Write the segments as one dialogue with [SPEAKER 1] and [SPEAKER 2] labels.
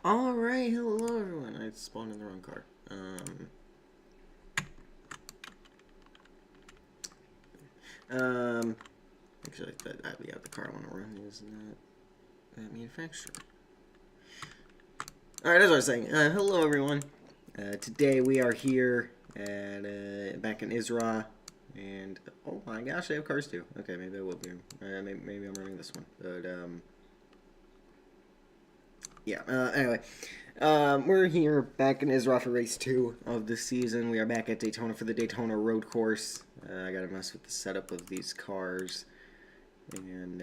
[SPEAKER 1] Alright, hello everyone. I spawned in the wrong car. Um, actually, the car I want to run is not that manufacturer. Alright, as I was saying, hello everyone. Today we are here at, back in ISRA, and, oh my gosh, they have cars too. Okay, maybe I will be. Maybe I'm running this one, but, yeah, anyway. We're here back in ISRA for race 2 of the season. We are back at Daytona for the Daytona road course. I gotta mess with the setup of these cars and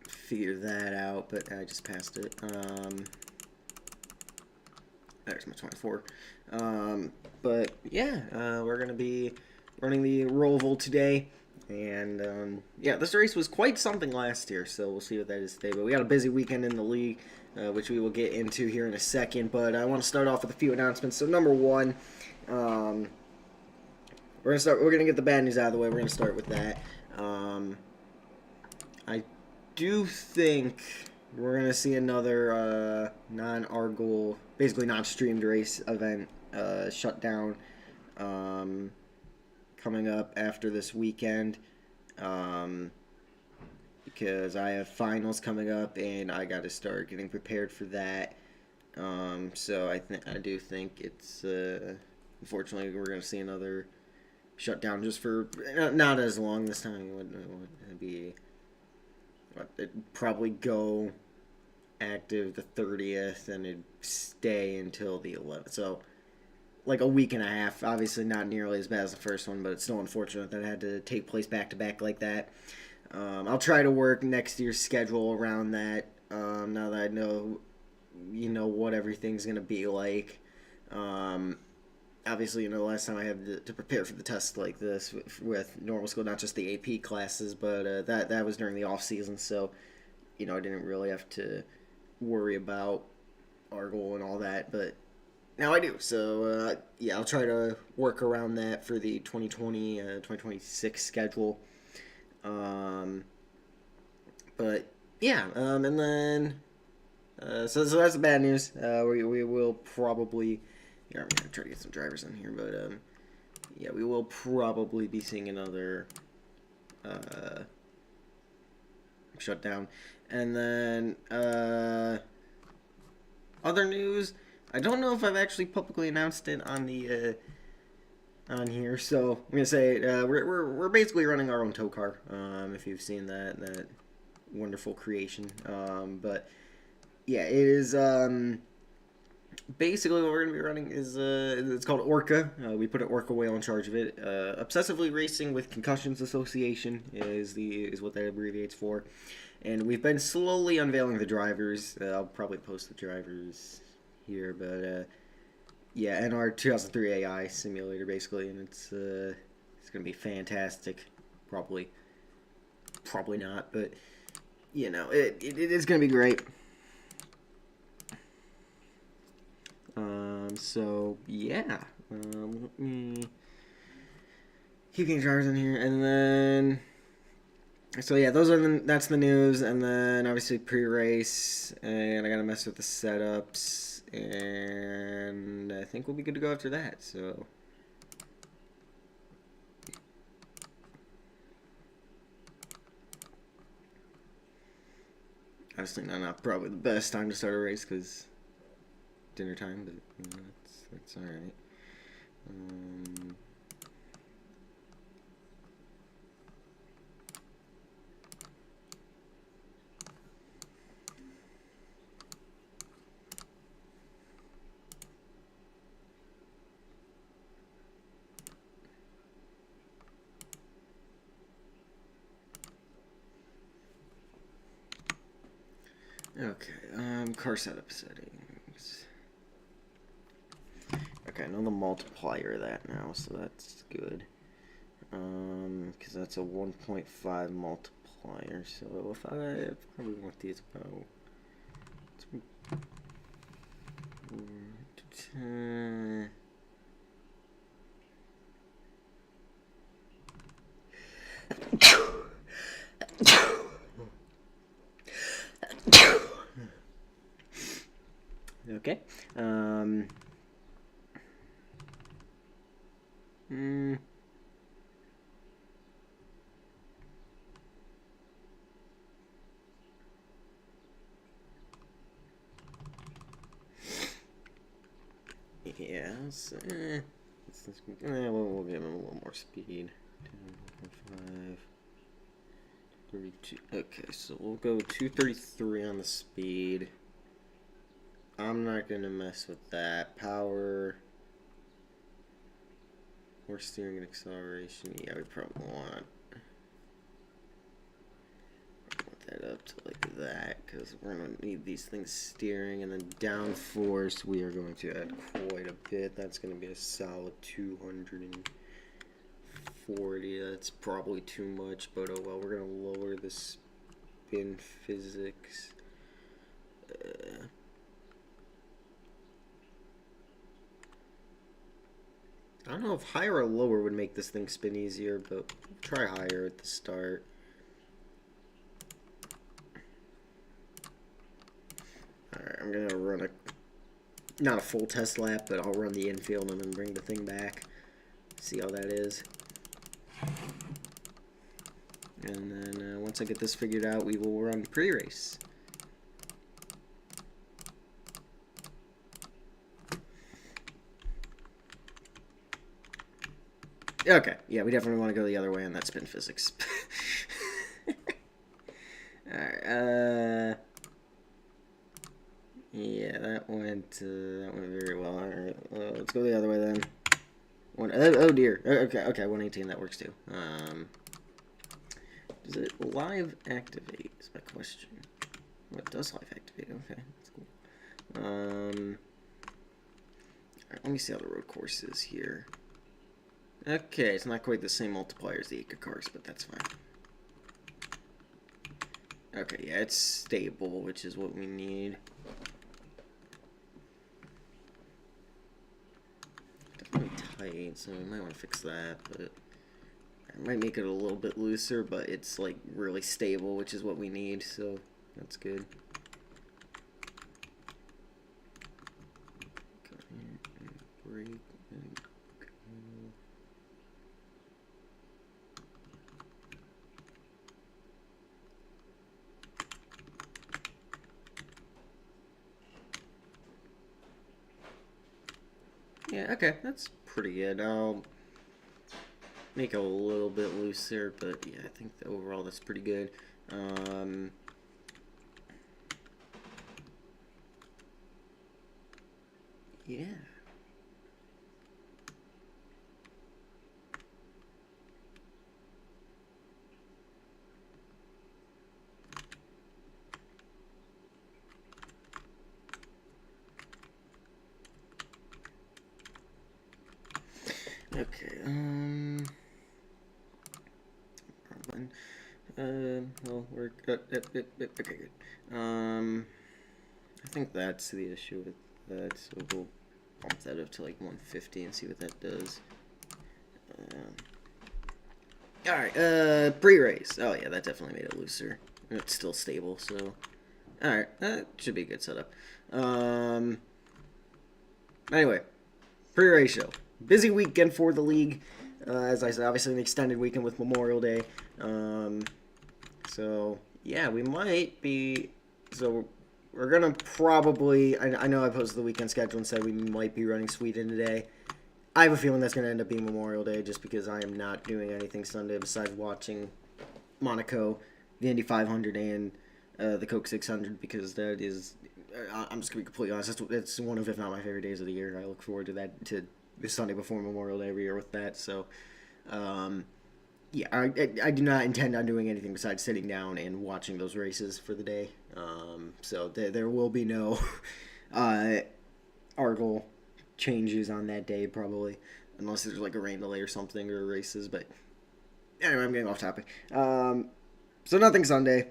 [SPEAKER 1] figure that out, but I just passed it. There's my 24. But yeah, we're gonna be running the Roval today. And, yeah, this race was quite something last year, so we'll see what that is today. But we got a busy weekend in the league, which we will get into here in a second. But I want to start off with a few announcements. So, number one, we're gonna get the bad news out of the way. We're gonna start with that. I do think we're gonna see another non-Argol, basically non-streamed race event shut down. Coming up after this weekend, because I have finals coming up and I got to start getting prepared for that. So I do think it's unfortunately we're going to see another shutdown just for not as long this time. It would be it'd probably go active the 30th and it'd stay until the 11th. So like a week and a half. Obviously not nearly as bad as the first one, but it's still unfortunate that it had to take place back to back like that. I'll try to work next year's schedule around that. Now that I know, what everything's gonna be like. Obviously, the last time I had to prepare for the test like this with normal school, not just the AP classes, but that was during the off season, so I didn't really have to worry about Argol and all that, but now I do. So, yeah, I'll try to work around that for the 2026 schedule. But, yeah, and then, so that's the bad news. We will probably, I'm going to try to get some drivers in here, but, yeah, we will probably be seeing another, shutdown. And then, other news, I don't know if I've actually publicly announced it on the on here, so I'm gonna say we're basically running our own tow car. If you've seen that wonderful creation, but yeah, it is basically what we're gonna be running is it's called Orca. We put an Orca whale in charge of it. Obsessively Racing with Concussions Association is what that abbreviates for, and we've been slowly unveiling the drivers. I'll probably post the drivers here, but yeah, and our 2003 AI simulator basically, and it's gonna be fantastic. Probably not, but it is gonna be great. So yeah, let me keep getting drivers in here, and then. So yeah, that's the news, and then obviously pre-race, and I gotta mess with the setups, and I think we'll be good to go after that. So obviously not probably the best time to start a race because dinner time, but that's all right. Okay, car setup settings. Okay, I know the multiplier of that now, so that's good. Because that's a 1.5 multiplier, so if I probably want these about 10. Okay. Yeah, so, we'll give him a little more speed. 5, 32. Okay, so we'll go 233 on the speed. I'm not going to mess with that. Power, horse steering and acceleration. Yeah, we probably want that up to like that, because we're going to need these things steering. And then downforce, we are going to add quite a bit. That's going to be a solid 240. That's probably too much, but oh well. We're going to lower the spin physics. I don't know if higher or lower would make this thing spin easier, but try higher at the start. Alright, I'm going to run not a full test lap, but I'll run the infield and then bring the thing back. See how that is. And then once I get this figured out, we will run pre-race. Okay, yeah, we definitely want to go the other way on that spin physics. Alright, yeah, that went very well. Alright, let's go the other way then. Oh dear. Okay, 118, that works too. Does it live activate is my question. Oh, it does live activate, okay, that's cool. Alright, let me see how the road course is here. Okay, it's not quite the same multiplier as the Acre cars, but that's fine. Okay, yeah, it's stable, which is what we need. Definitely tight, so we might want to fix that, but I might make it a little bit looser, but it's like really stable, which is what we need, so that's good. Brake and go. Yeah, okay, that's pretty good. I'll make it a little bit looser, but yeah, I think overall that's pretty good. Yeah. Okay, well, we're, okay, good. I think that's the issue with that, so we'll bump that up to like 150 and see what that does. Alright, pre-race. Oh yeah, that definitely made it looser. It's still stable, so... Alright, that should be a good setup. Anyway, pre-race show. Busy weekend for the league. As I said, obviously an extended weekend with Memorial Day. So, yeah, we might be... So, we're going to probably... I know I posted the weekend schedule and said we might be running Sweden today. I have a feeling that's going to end up being Memorial Day just because I am not doing anything Sunday besides watching Monaco, the Indy 500, and the Coke 600 because that is... I'm just going to be completely honest. It's one of, if not my favorite days of the year. I look forward to that, to the Sunday before Memorial Day every year with that. So, yeah, I do not intend on doing anything besides sitting down and watching those races for the day. So there will be no Argyle changes on that day probably, unless there's like a rain delay or something or races. But anyway, I'm getting off topic. So nothing Sunday.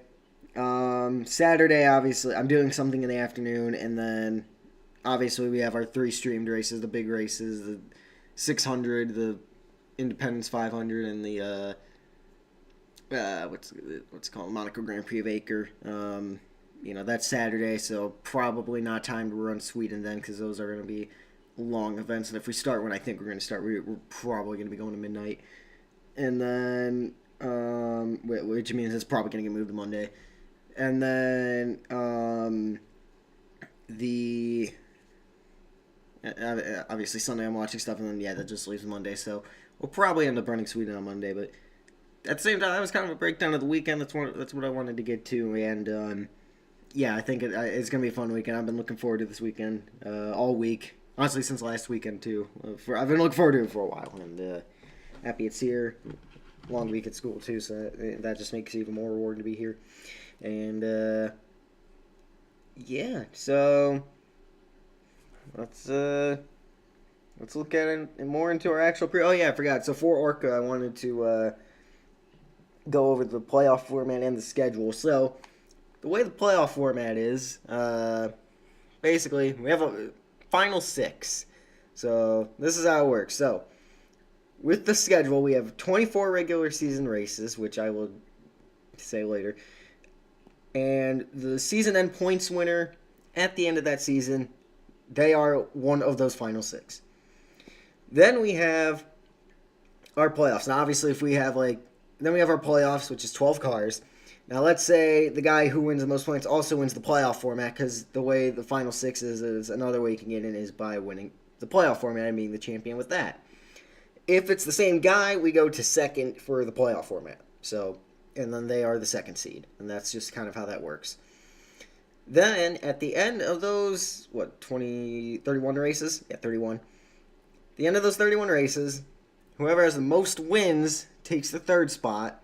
[SPEAKER 1] Saturday, obviously, I'm doing something in the afternoon, and then obviously we have our 3 streamed races, the big races, the 600, the Independence 500, and the what's it called, Monaco Grand Prix of Acre. that's Saturday, so probably not time to run Sweden then, because those are going to be long events. And if we start when I think we're going to start, we're probably going to be going to midnight. And then, which means it's probably going to get moved to Monday. And then obviously Sunday I'm watching stuff, and then that just leaves Monday. So we'll probably end up running Sweden on Monday. But at the same time, that was kind of a breakdown of the weekend. That's what I wanted to get to, and I think it's gonna be a fun weekend. I've been looking forward to this weekend all week. Honestly, since last weekend too. I've been looking forward to it for a while, and happy it's here. Long week at school too, so that just makes it even more rewarding to be here. And so let's look at it more into our actual pre. Oh yeah, I forgot. So for Orca, I wanted to go over the playoff format and the schedule. So the way the playoff format is, basically we have a final 6. So this is how it works. So with the schedule, we have 24 regular season races, which I will say later. And the season end points winner at the end of that season, they are one of those final 6. Then we have our playoffs. Now, obviously, if we have then we have our playoffs, which is 12 cars. Now, let's say the guy who wins the most points also wins the playoff format, because the way the final 6 is another way you can get in is by winning the playoff format and being the champion with that. If it's the same guy, we go to second for the playoff format. And then they are the second seed. And that's just kind of how that works. Then, at the end of those, 31 races? Yeah, 31. The end of those 31 races, whoever has the most wins takes the 3rd spot.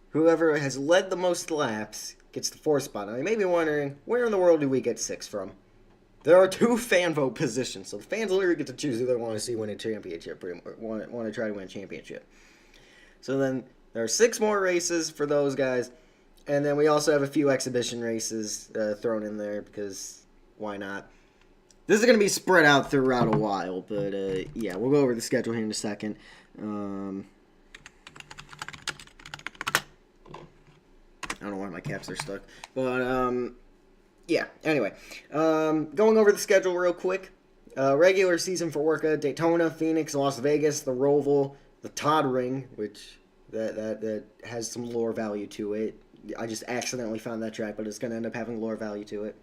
[SPEAKER 1] Whoever has led the most laps gets the 4th spot. Now, you may be wondering, where in the world do we get 6 from? There are 2 fan vote positions, so the fans literally get to choose who they want to see win a championship, or want to try to win a championship. So then there are 6 more races for those guys, and then we also have a few exhibition races thrown in there, because why not? This is going to be spread out throughout a while, but we'll go over the schedule here in a second. I don't know why my caps are stuck, but anyway, going over the schedule real quick. Regular season for Orca: Daytona, Phoenix, Las Vegas, the Roval, the Todd Ring, which that has some lore value to it. I just accidentally found that track, but it's going to end up having lore value to it.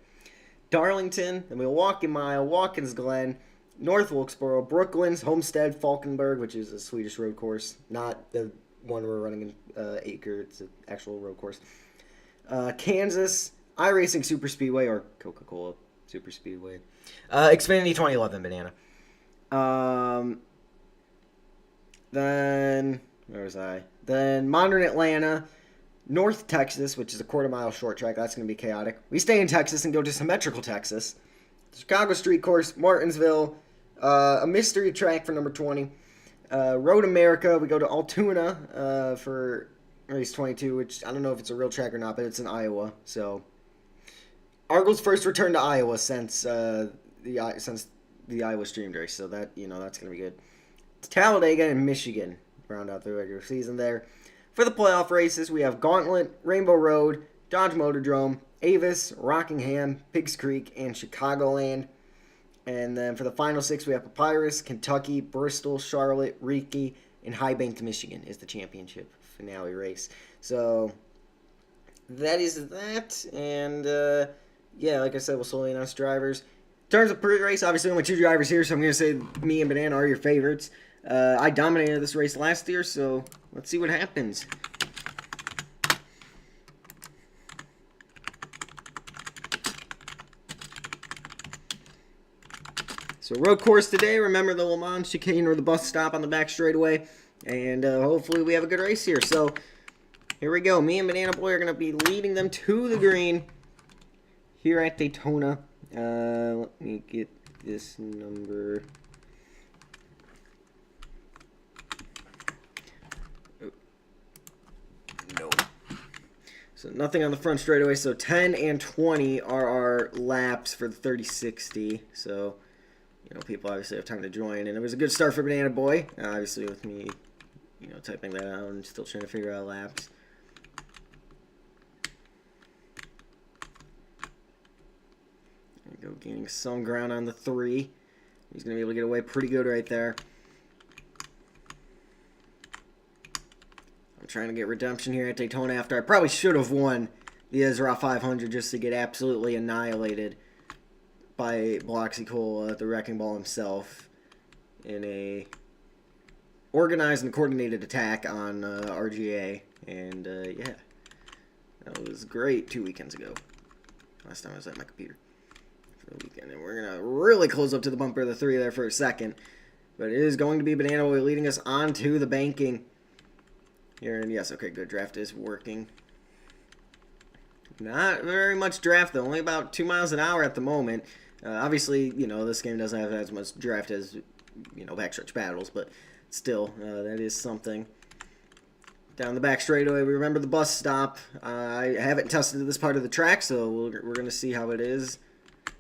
[SPEAKER 1] Darlington, the Milwaukee Mile, Watkins Glen, North Wilkesboro, Brooklands, Homestead, Falkenberg, which is a Swedish road course, not the one we're running in Acre. It's an actual road course. Kansas, iRacing Super Speedway, or Coca-Cola Super Speedway. Xfinity 2011 Banana. Then, where was I? Then Modern Atlanta, North Texas, which is a quarter-mile short track. That's going to be chaotic. We stay in Texas and go to Symmetrical Texas. Chicago Street Course, Martinsville, a mystery track for number 20. Road America, we go to Altoona for race 22, which I don't know if it's a real track or not, but it's in Iowa. So Argos' first return to Iowa since the Iowa streamed race, so that that's going to be good. It's Talladega and Michigan round out the regular season there. For the playoff races, we have Gauntlet, Rainbow Road, Dodge Motordrome, Avis, Rockingham, Pigs Creek, and Chicagoland. And then for the final 6, we have Papyrus, Kentucky, Bristol, Charlotte, Reekie, and High Bank, Michigan is the championship finale race. So that is that. And like I said, we'll slowly announce drivers. In terms of pre-race, obviously only 2 drivers here, so I'm going to say me and Banana are your favorites. I dominated this race last year, so let's see what happens. So road course today, remember the Le Mans chicane or the bus stop on the back straightaway, and hopefully we have a good race here. So here we go. Me and Banana Boy are going to be leading them to the green here at Daytona. Let me get this number. So nothing on the front straightaway. So 10 and 20 are our laps for the 30-60. So, people obviously have time to join. And it was a good start for Banana Boy. Obviously with me, typing that out and still trying to figure out laps. gaining some ground on the 3. He's going to be able to get away pretty good right there. I'm trying to get redemption here at Daytona after I probably should have won the ISRA 500 just to get absolutely annihilated by Bloxy Cole, the Wrecking Ball himself, in a organized and coordinated attack on RGA. And yeah, that was great 2 weekends ago. Last time I was at my computer for the weekend. And we're going to really close up to the bumper of the 3 there for a second. But it is going to be Banana Boy leading us on to the banking here. And yes, okay, good. Draft is working. Not very much draft, though. Only about 2 miles an hour at the moment. Obviously, you know, this game doesn't have as much draft as, you know, backstretch battles. But still, that is something. Down the back straightaway, we remember the bus stop. I haven't tested this part of the track, so we're going to see how it is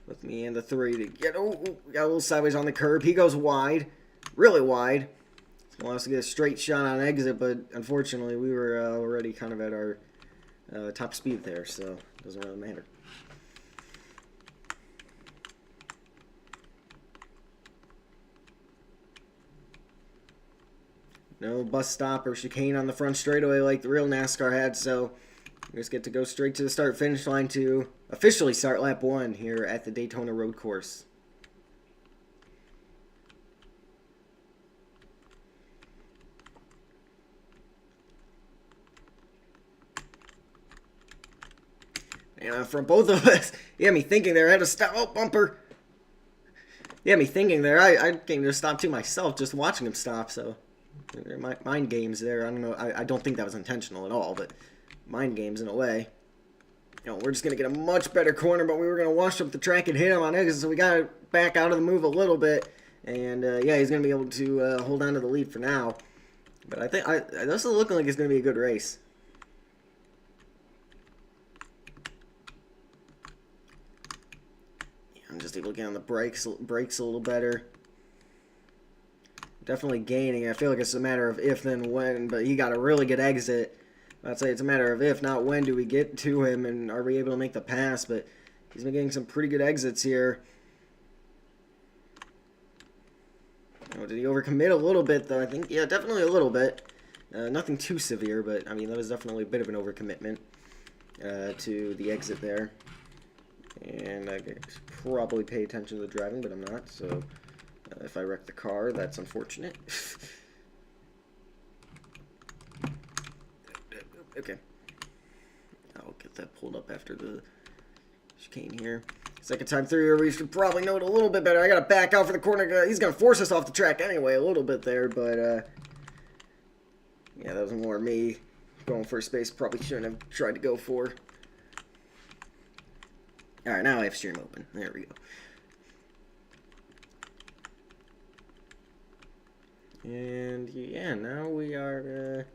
[SPEAKER 1] with me and the 3 to get got a little sideways on the curb. He goes wide, really wide. It's going to allow us to get a straight shot on exit, but unfortunately, we were already kind of at our top speed there, so it doesn't really matter. No bus stop or chicane on the front straightaway like the real NASCAR had, so we just get to go straight to the start-finish line to officially start lap 1 here at the Daytona road course. And from both of us, you had me thinking there. I had to stop. Oh, bumper. You had me thinking there. I came to stop too myself just watching him stop, so... mind games there. I don't know. I don't think that was intentional at all, but mind games in a way. You know, we're just going to get a much better corner, but we were going to wash up the track and hit him on exit, so we got to back out of the move a little bit. And, yeah, he's going to be able to hold on to the lead for now. But I think this is looking like it's going to be a good race. Yeah, I'm just able to get on the brakes a little better. Definitely gaining. I feel like it's a matter of if then when, but he got a really good exit. I'd say it's a matter of if, not when, do we get to him and are we able to make the pass, but he's been getting some pretty good exits here. Oh, did he overcommit a little bit, though? I think, yeah, definitely a little bit. Nothing too severe, but, I mean, that was definitely a bit of an overcommitment to the exit there. And I could probably pay attention to the driving, but I'm not, so... if I wreck the car, that's unfortunate. Okay. I'll get that pulled up after the chicane here. Second time through here, we should probably know it a little bit better. I got to back out for the corner. He's going to force us off the track anyway a little bit there, but yeah, that was more me going for a space probably shouldn't have tried to go for. Alright, now I have stream open. There we go. And yeah, now we are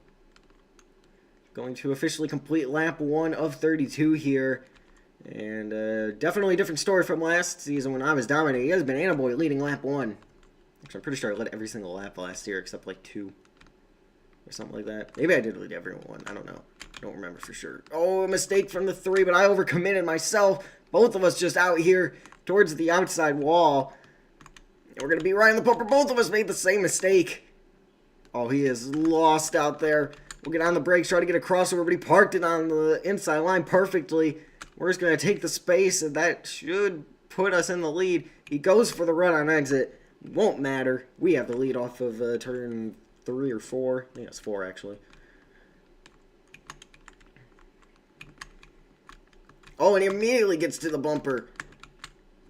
[SPEAKER 1] going to officially complete lap 1 of 32 here. And definitely a different story from last season when I was dominating. It has been Banana Boy leading lap 1. Actually, I'm pretty sure I led every single lap last year except like 2 or something like that. Maybe I did lead every one. I don't know. I don't remember for sure. Oh, a mistake from the 3, but I overcommitted myself. Both of us just out here towards the outside wall. And we're going to be right in the bumper. Both of us made the same mistake. Oh, he is lost out there. We'll get on the brakes, try to get a crossover, but he parked it on the inside line perfectly. We're just going to take the space, and that should put us in the lead. He goes for the run on exit. Won't matter. We have the lead off of turn 3 or 4. I think it's 4, actually. Oh, and he immediately gets to the bumper.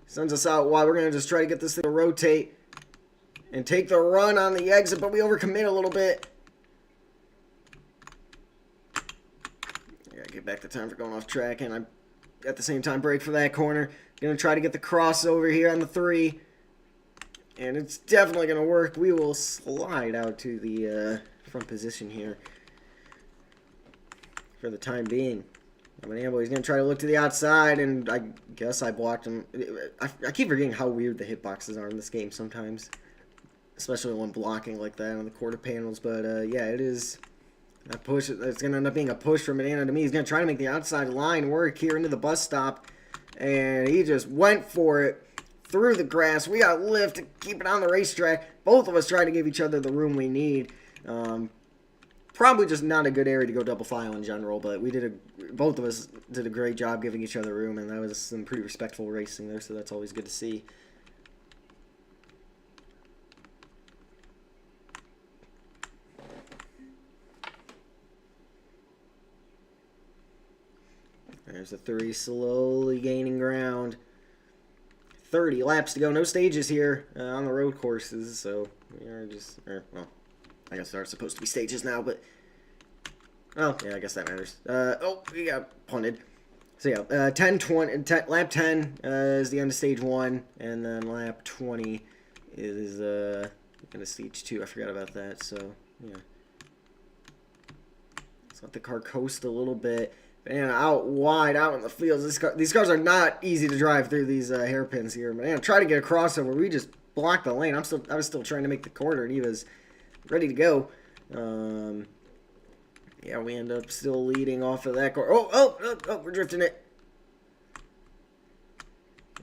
[SPEAKER 1] Sends us out wide. We're going to just try to get this thing to rotate and take the run on the exit, but we overcommit a little bit. I gotta get back the time for going off track, and I'm at the same time brake for that corner. Gonna try to get the crossover here on the 3, and it's definitely gonna work. We will slide out to the front position here for the time being. Banana Boy, he's going to try to look to the outside, and I guess I blocked him. I keep forgetting how weird the hitboxes are in this game sometimes, especially when blocking like that on the quarter panels. But, yeah, it is a push. It's going to end up being a push from Banana to me. He's going to try to make the outside line work here into the bus stop. and he just went for it through the grass. We got lift to keep it on the racetrack. Both of us trying to give each other the room we need. Probably just not a good area to go double file in general, but both of us did a great job giving each other room, and that was some pretty respectful racing there, so that's always good to see. There's a 3, slowly gaining ground. 30 laps to go. No stages here on the road courses, so we are just, well, I guess there are supposed to be stages now, but, well, yeah, I guess that matters. Oh, we got punted. So, yeah, lap 10 is the end of stage 1, and then lap 20 is the end of stage 2. I forgot about that, so, yeah. Let's let the car coast a little bit. Man, out wide, out in the fields. These cars are not easy to drive through these hairpins here. Man, try to get a crossover. We just blocked the lane. I was still trying to make the corner, and he was ready to go. Yeah, we end up still leading off of that car. Oh, we're drifting it.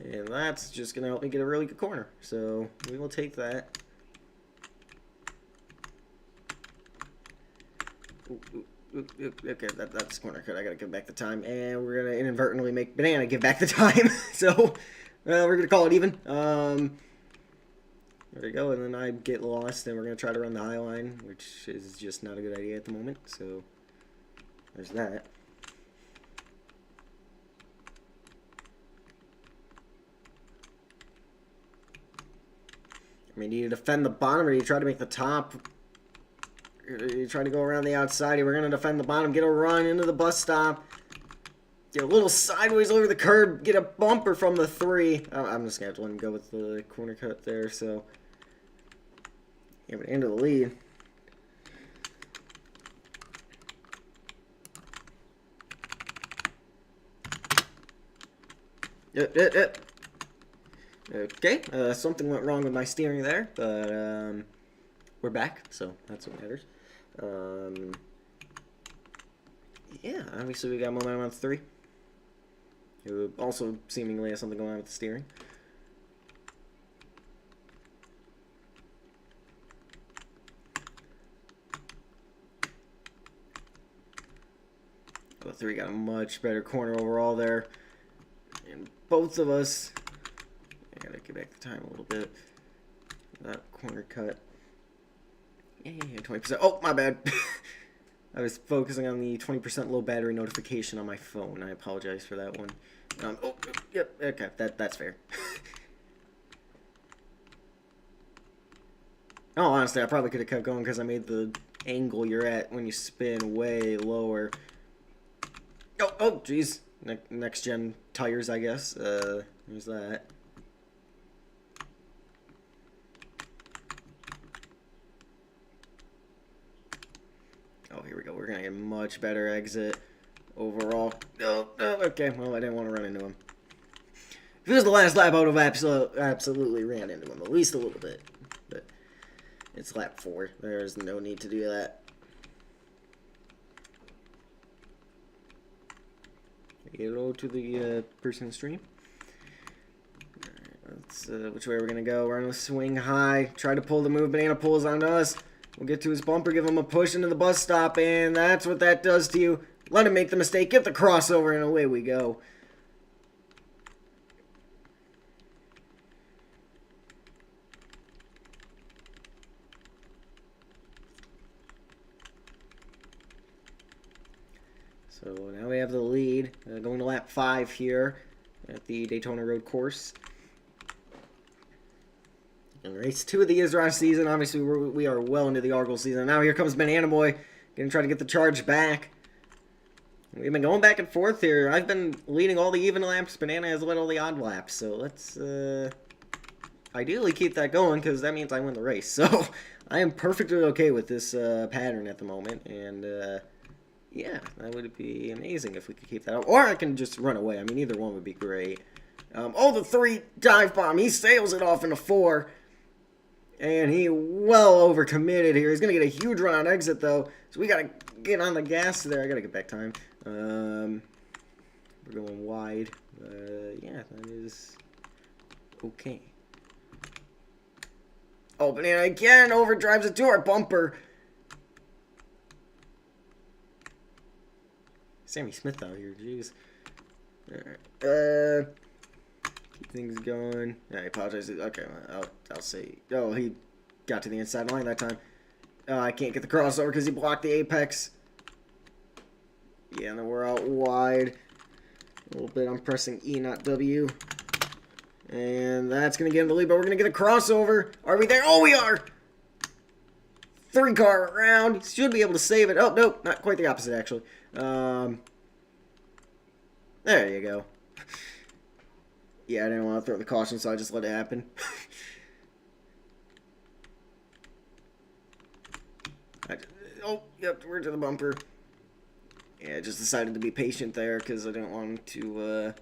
[SPEAKER 1] And that's just going to help me get a really good corner. So we will take that. Ooh. Okay, that's corner cut. I gotta give back the time, and we're gonna inadvertently make Banana give back the time. So, we're gonna call it even. There we go, and then I get lost, and we're gonna try to run the high line, which is just not a good idea at the moment. So, there's that. I mean, do you defend the bottom, or do you try to make the top? You try to go around the outside here. We're going to defend the bottom. Get a run into the bus stop. Get a little sideways over the curb. Get a bumper from the 3. I'm just going to have to let him go with the corner cut there. So, yeah, but into the lead. Yep. Okay, something went wrong with my steering there, but we're back, so that's what matters. Yeah, obviously we got momentum on 3. It also seemingly has something going on with the steering. The 3 got a much better corner overall there. And both of us, I gotta get back the time a little bit. That corner cut. Yeah, 20%. Oh, my bad. I was focusing on the 20% low battery notification on my phone. I apologize for that one. Yep, okay, that's fair. Oh, honestly, I probably could have kept going because I made the angle you're at when you spin way lower. Oh, jeez. Next gen tires, I guess. There's that. Oh, here we go. We're going to get a much better exit overall. Oh, okay. Well, I didn't want to run into him. If it was the last lap, I would have absolutely ran into him. At least a little bit. But it's lap 4. There's no need to do that. Hello to the person in the stream. Alright, let's, which way we're going to go? We're going to swing high. Try to pull the move. Banana pulls on us. We'll get to his bumper, give him a push into the bus stop, and that's what that does to you. Let him make the mistake, get the crossover, and away we go. So now we have the lead, going to lap 5 here at the Daytona road course. And race 2 of the ISRA season. Obviously, we are well into the Argyle season. Now here comes Banana Boy. Going to try to get the charge back. We've been going back and forth here. I've been leading all the even laps. Banana has led all the odd laps. So let's ideally keep that going because that means I win the race. So I am perfectly okay with this pattern at the moment. And yeah, that would be amazing if we could keep that up. Or I can just run away. I mean, either one would be great. The 3 dive bomb. He sails it off into 4. And he well overcommitted here. He's going to get a huge run on exit, though. So we got to get on the gas there. I got to get back time. We're going wide. Yeah, Okay. Oh, Banana again overdrives it to our bumper. Sammy Smith out here, jeez. Alright, keep things going. I apologize. Okay, I'll say. Oh, he got to the inside line that time. I can't get the crossover because he blocked the apex. Yeah, and then we're out wide. A little bit. I'm pressing E, not W. And that's going to get him the lead, but we're going to get a crossover. Are we there? Oh, we are! 3-car round. Should be able to save it. Oh, nope. Not quite the opposite, actually. There you go. Yeah, I didn't want to throw the caution, so I just let it happen. Oh, yep, we're to the bumper. Yeah, I just decided to be patient there because I didn't want to,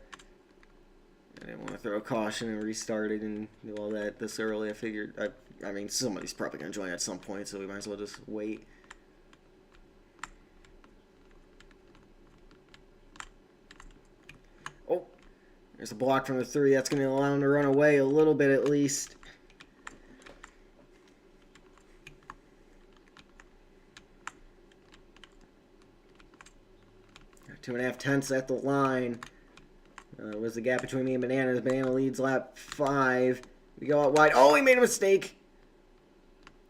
[SPEAKER 1] I didn't want to throw a caution and restart it and do all that this early. I figured, I mean, somebody's probably going to join at some point, so we might as well just wait. Oh, there's a block from the 3. That's going to allow him to run away a little bit at least. Got 2.5 tenths at the line. Was the gap between me and Banana. The Banana leads lap 5. We go out wide. Oh, he made a mistake.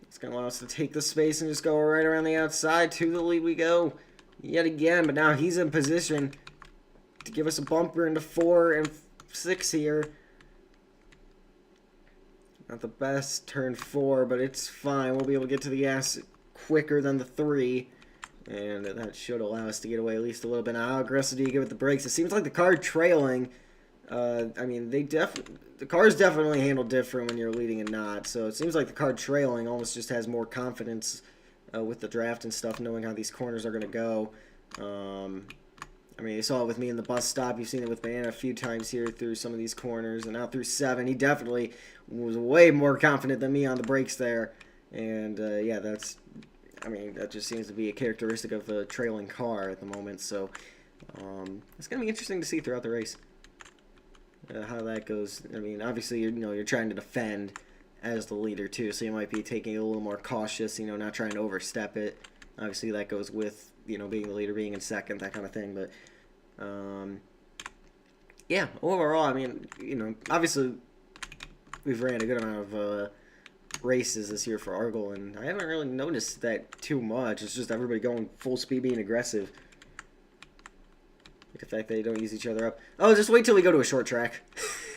[SPEAKER 1] It's going to allow us to take the space and just go right around the outside. To the lead we go yet again. But now he's in position to give us a bumper into 4 and 6 here. Not the best turn 4, but it's fine. We'll be able to get to the gas quicker than the 3. And that should allow us to get away at least a little bit. Now, how aggressive do you get with the brakes? It seems like the car trailing. I mean, the car's definitely handled different when you're leading and not. So it seems like the car trailing almost just has more confidence with the draft and stuff, knowing how these corners are going to go. I mean, you saw it with me in the bus stop. You've seen it with Banana a few times here through some of these corners. And out through 7, he definitely was way more confident than me on the brakes there. And, yeah, that's... I mean, that just seems to be a characteristic of a trailing car at the moment. So, it's going to be interesting to see throughout the race how that goes. I mean, obviously, you're trying to defend as the leader, too. So, you might be taking it a little more cautious, not trying to overstep it. Obviously, that goes with, being the leader, being in second, that kind of thing. But, yeah, overall, I mean, obviously, we've ran a good amount of races this year for Argyle, and I haven't really noticed that too much. It's just everybody going full speed, being aggressive. Like the fact they don't use each other up. Oh, just wait till we go to a short track.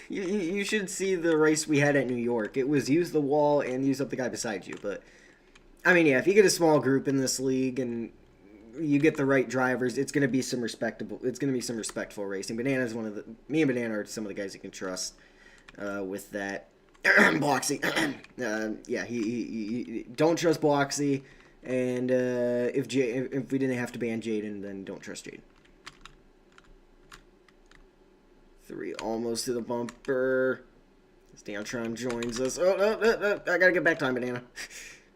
[SPEAKER 1] you should see the race we had at New York. It was use the wall and use up the guy beside you. But I mean, yeah, if you get a small group in this league and you get the right drivers, it's gonna be some respectful racing. Banana's me and Banana are some of the guys you can trust with that. Bloxy. Yeah, he don't trust Bloxy, and if we didn't have to ban Jaden, then don't trust Jaden. 3 almost to the bumper. As Dantron joins us. Oh, I gotta get back time, Banana.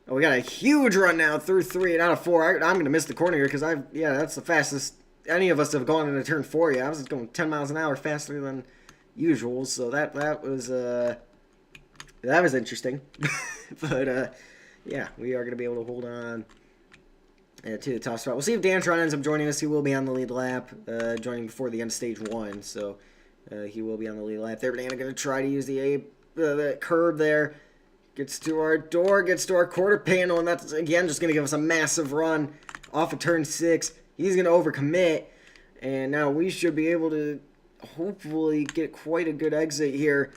[SPEAKER 1] Oh, we got a huge run now through 3 and out of 4. I'm gonna miss the corner here because that's the fastest any of us have gone into turn 4. Yeah, I was just going 10 miles an hour faster than usual, so that was interesting. But, yeah, we are going to be able to hold on to the top spot. We'll see if Dantron ends up joining us. He will be on the lead lap, joining before the end of stage 1. So, he will be on the lead lap there. Banana going to try to use the curb there. Gets to our door, gets to our quarter panel, and that's, again, just going to give us a massive run off of turn 6. He's going to overcommit, and now we should be able to hopefully get quite a good exit here.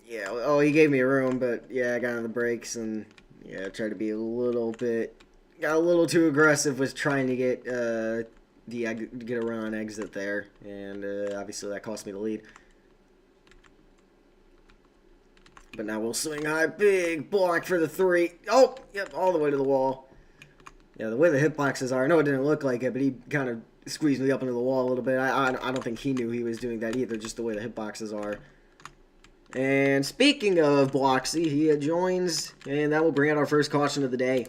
[SPEAKER 1] Yeah, oh, he gave me room, but yeah, I got on the brakes and yeah, tried to be got a little too aggressive with trying to get a run on exit there, and obviously that cost me the lead. But now we'll swing high, big block for the 3. Oh, yep, all the way to the wall. Yeah, the way the hitboxes are, I know it didn't look like it, but he kind of squeezed me up into the wall a little bit. I don't think he knew he was doing that either, just the way the hitboxes are. And speaking of Bloxy, he joins, and that will bring out our first caution of the day.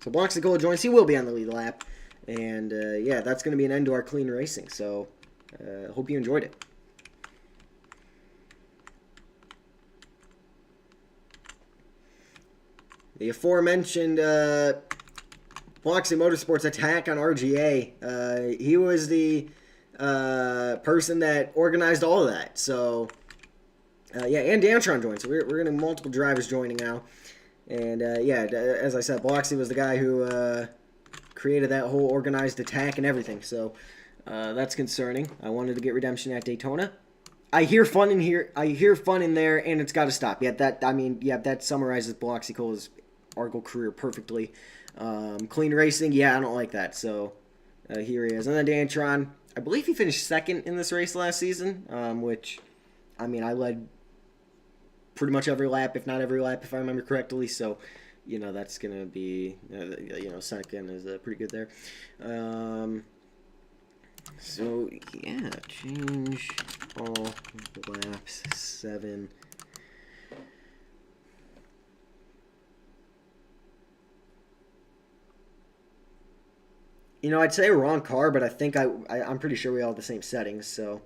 [SPEAKER 1] So Bloxy Gold joins. He will be on the lead lap. And, yeah, that's going to be an end to our clean racing. So, hope you enjoyed it. The aforementioned Bloxy Motorsports attack on RGA. He was the person that organized all of that. So, yeah, and Dantron joined. So we're going to have multiple drivers joining now. And, yeah, as I said, Bloxy was the guy who created that whole organized attack and everything. So that's concerning. I wanted to get redemption at Daytona. I hear fun in here. I hear fun in there, and it's got to stop. Yeah, that summarizes Bloxy Cole's Argle career perfectly. Clean racing, yeah, I don't like that. So here he is. And then Dantron, I believe he finished second in this race last season, which, I mean, I led pretty much every lap, if not every lap, if I remember correctly. So, you know, that's going to be, you know, second is pretty good there. So, yeah, change all laps, 7. You know, I'd say wrong car, but I think I'm pretty sure we all have the same settings, so.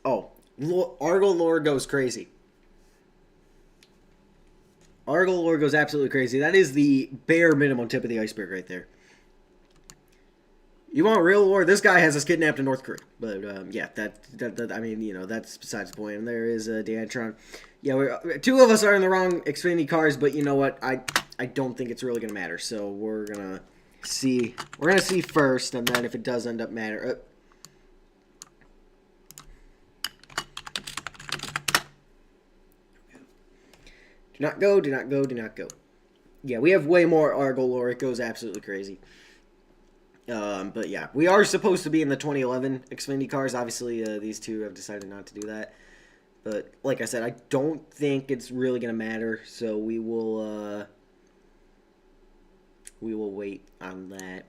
[SPEAKER 1] Oh, Argle lore goes crazy. Argle lore goes absolutely crazy. That is the bare minimum tip of the iceberg right there. You want real lore? This guy has us kidnapped in North Korea. But, yeah, that I mean, you know, that's besides the point. And there is Dantron. Yeah, two of us are in the wrong Xfinity cars, but you know what? I don't think it's really going to matter. So we're going to see. We're going to see first, and then if it does end up matter... Do not go, do not go, do not go. Yeah, we have way more Argle lore. It goes absolutely crazy. But yeah, we are supposed to be in the 2011 Xfinity cars. Obviously, these two have decided not to do that. But like I said, I don't think it's really going to matter. So we will wait on that.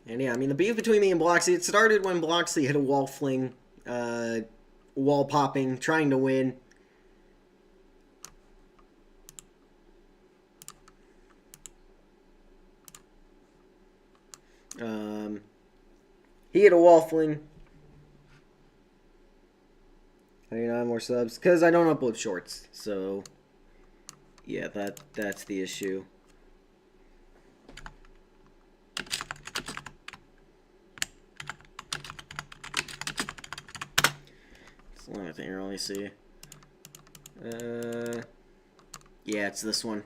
[SPEAKER 1] And yeah, I mean, the beef between me and Bloxy, it started when Bloxy hit a wall fling, wall popping, trying to win. He hit a wall fling. I mean, I have more subs because I don't upload shorts. So, yeah, that's the issue. It's the only thing you only see. Yeah, it's this one.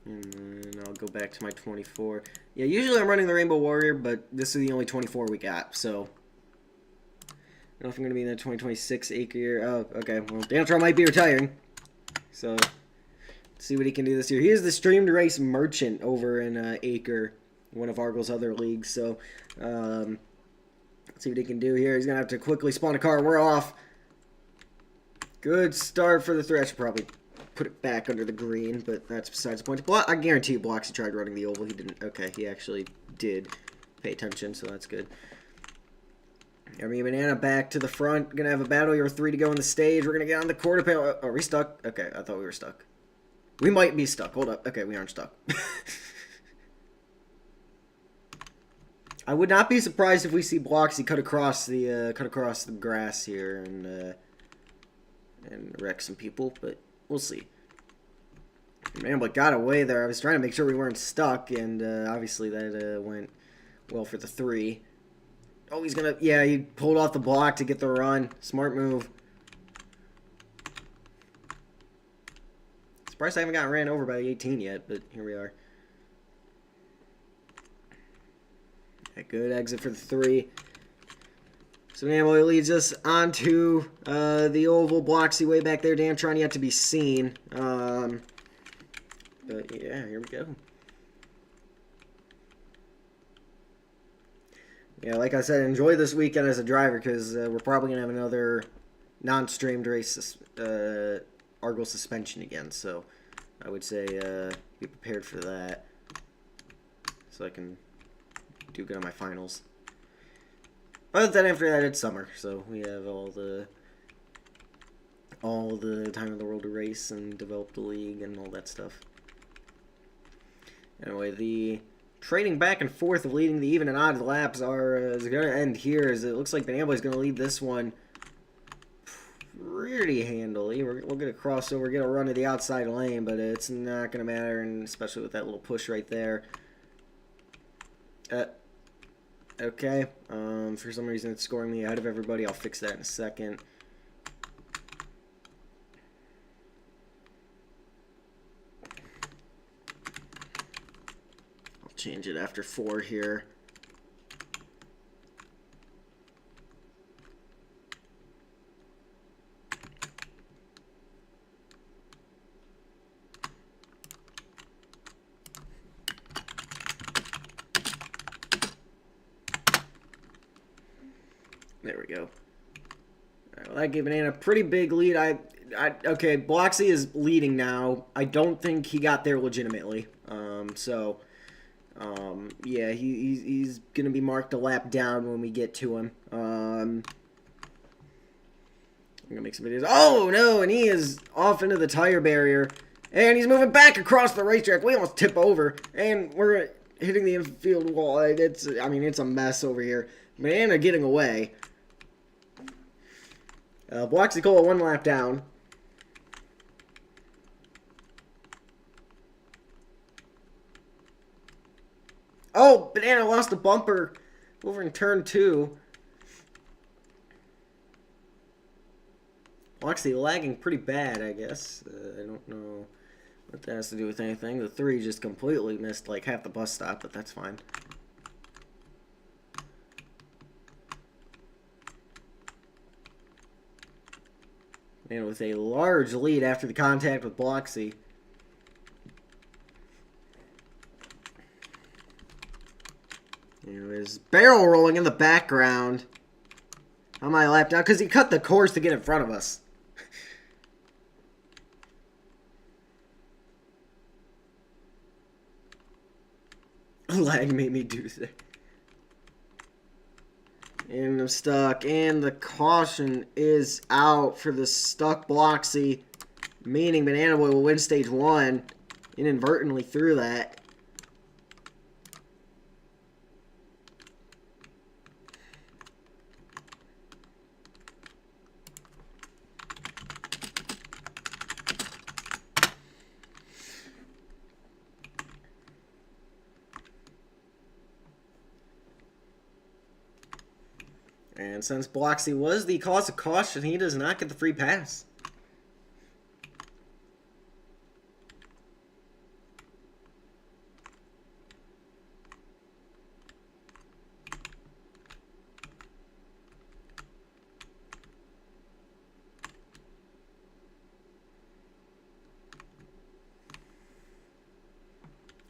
[SPEAKER 1] And then I'll go back to my 24. Yeah, usually I'm running the Rainbow Warrior, but this is the only 24 we got, so. I don't know if I'm going to be in the 2026 Acre year. Oh, okay. Well, Dantron might be retiring. So, let's see what he can do this year. He is the streamed race merchant over in Acre, one of Argle's other leagues. So, let's see what he can do here. He's going to have to quickly spawn a car. We're off. Good start for the 3. I should probably put it back under the green, but that's besides the point. I guarantee you Bloxy tried running the oval. He didn't. Okay, he actually did pay attention, so that's good. Army Banana back to the front. Gonna have a battle. You're 3 to go on the stage. We're gonna get on the quarter panel. Are we stuck? Okay, I thought we were stuck. We might be stuck. Hold up. Okay, we aren't stuck. I would not be surprised if we see Bloxy cut across the grass here and wreck some people, but we'll see. Man, but got away there. I was trying to make sure we weren't stuck, and obviously that went well for the 3. Oh, he's gonna... Yeah, he pulled off the block to get the run. Smart move. Surprised I haven't gotten ran over by the 18 yet, but here we are. A good exit for the 3. So Amboy leads us onto the oval. Bloxy way back there. Dantron yet to be seen. But yeah, here we go. Yeah, like I said, enjoy this weekend as a driver because we're probably going to have another non-streamed race Argle suspension again. So I would say be prepared for that, so I can do good on my finals. But then after that, it's summer, so we have all the time in the world to race and develop the league and all that stuff. Anyway, the trading back and forth of leading the even and odd laps is going to end here, as it looks like Banamboy is going to lead this one pretty handily. We'll get a crossover, get a run to the outside lane, but it's not going to matter, and especially with that little push right there. Okay. For some reason, it's scoring me ahead of everybody. I'll fix that in a second. I'll change it after 4 here. There we go. All right, well, that gave Banana a pretty big lead. Okay, Bloxy is leading now. I don't think he got there legitimately. Yeah, he's gonna be marked a lap down when we get to him. I'm gonna make some videos. Oh no, and he is off into the tire barrier, and he's moving back across the racetrack. We almost tip over, and we're hitting the infield wall. It's a mess over here. Banana getting away. Bloxy Cola 1 lap down. Oh, Banana lost a bumper over in turn 2. Bloxy lagging pretty bad, I guess. I don't know what that has to do with anything. The 3 just completely missed like half the bus stop, but that's fine. And with a large lead after the contact with Bloxy. There's barrel rolling in the background. On my lap down, because he cut the course to get in front of us. Lag made me do that. And I'm stuck. And the caution is out for the stuck Bloxy. Meaning Banana Boy will win stage 1. Inadvertently through that. And since Bloxy was the cause of caution, he does not get the free pass.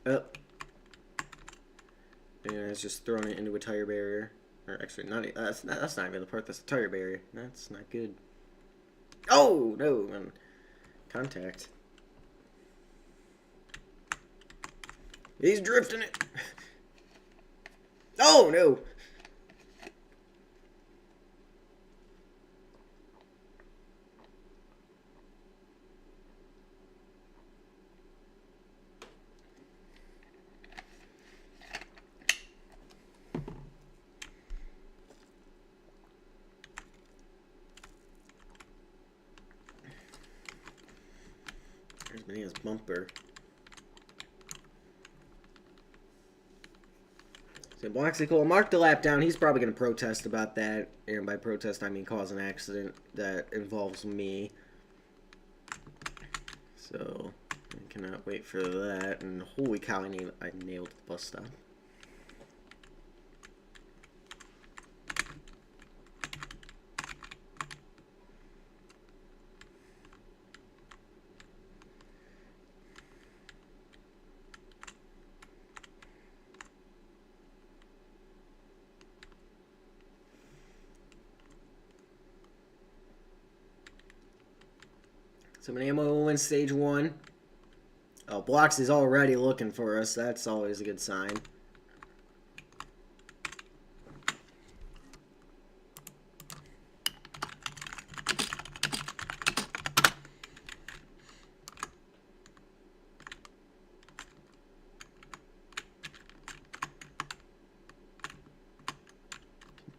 [SPEAKER 1] Oh. And it's just throwing it into a tire barrier. Or actually, that's not even the part. That's the tire barrier. That's not good. Oh no! Contact. He's drifting it. Oh no! There's Banana's bumper. So Bloxy Cole marked the lap down. He's probably going to protest about that. And by protest, I mean cause an accident that involves me. So I cannot wait for that. And holy cow, I nailed the bus stop. So Banana will win stage 1. Oh, Bloxy's already looking for us. That's always a good sign.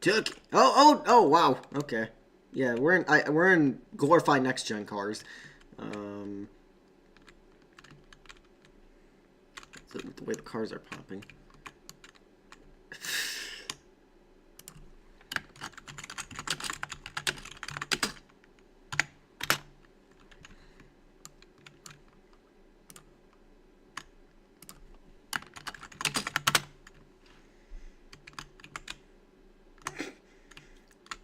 [SPEAKER 1] Took. Oh! Wow. Okay. Yeah, we're in glorified next gen cars. The way the cars are popping.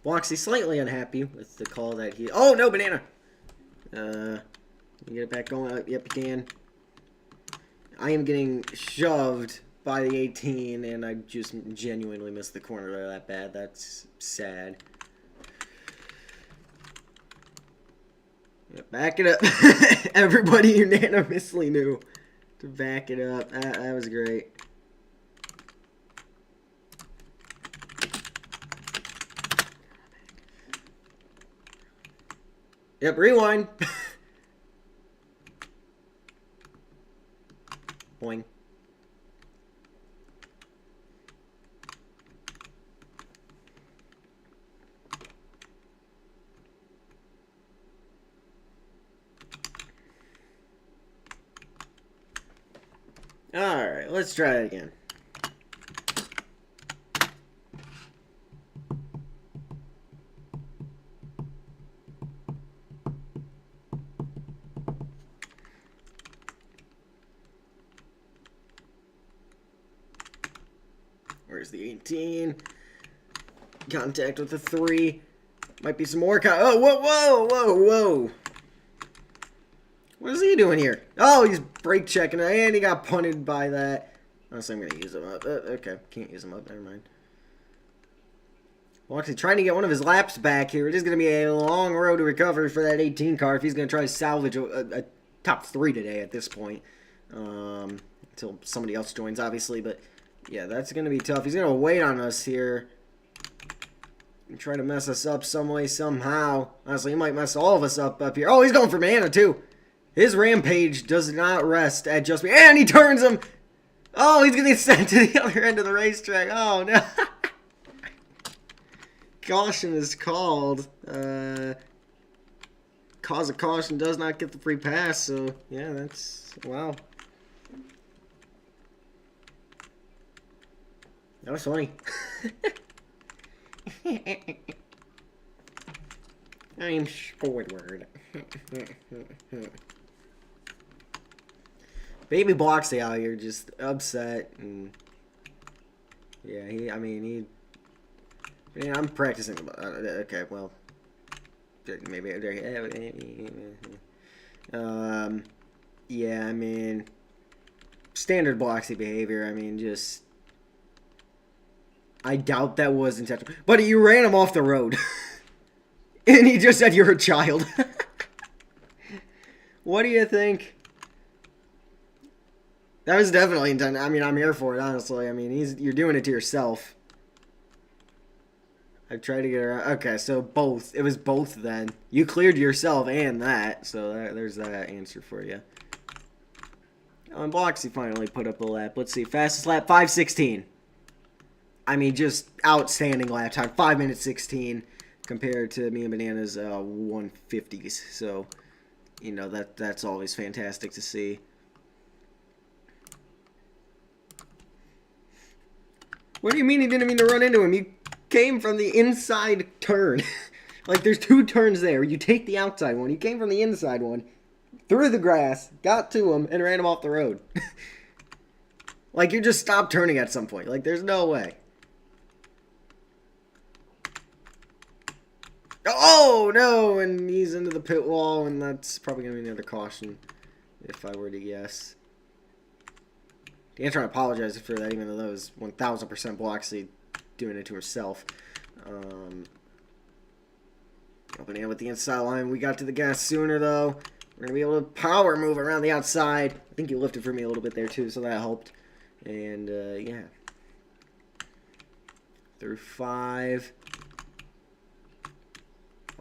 [SPEAKER 1] Bloxy's slightly unhappy with the call that he... Oh, no, banana! You get it back going? Yep, you can. I am getting shoved by the 18, and I just genuinely missed the corner that bad. That's sad. Yep, back it up. Everybody unanimously knew to back it up. That was great. Yep, rewind. Boing. Alright, let's try it again. Where's the 18? Contact with the 3. Might be some more. Oh, whoa. What is he doing here? Oh, he's brake checking, and he got punted by that. Honestly, I'm going to use him up. Okay, can't use him up. Never mind. Well, actually, trying to get one of his laps back here. It is going to be a long road to recovery for that 18 car if he's going to try to salvage a top 3 today at this point. Until somebody else joins, obviously, but... Yeah, that's going to be tough. He's going to wait on us here. And try to mess us up some way, somehow. Honestly, he might mess all of us up here. Oh, he's going for Mana, too. His rampage does not rest at just me. And he turns him. Oh, he's going to get sent to the other end of the racetrack. Oh, no. Caution is called. Cause of caution does not get the free pass. So, yeah, that's... Wow. That was funny. I'm Squidward. Baby Bloxy out here just upset and yeah, I'm practicing. Okay, well, maybe yeah, I mean, standard Bloxy behavior. I mean, just. I doubt that was intentional. But you ran him off the road. And he just said you're a child. What do you think? That was definitely intentional. I mean, I'm here for it, honestly. I mean, you're doing it to yourself. I tried to get around. Okay, so both. It was both then. You cleared yourself and that. So there's that answer for you. Oh, and Bloxy finally put up a lap. Let's see. Fastest lap, 5:16. I mean, just outstanding lap time. 5 minutes 16 compared to me and Banana's 150s. So, you know, that's always fantastic to see. What do you mean he didn't mean to run into him? You came from the inside turn. Like, there's 2 turns there. You take the outside one. You came from the inside one, through the grass, got to him, and ran him off the road. Like, you just stopped turning at some point. Like, there's no way. Oh, no, and he's into the pit wall, and that's probably going to be another caution, if I were to guess. Dan's trying to apologize for that, even though that was 1,000% Bloxy doing it to herself. Opening up with the inside line. We got to the gas sooner, though. We're going to be able to power move around the outside. think you lifted for me a little bit there too, so that helped. And yeah, through 5.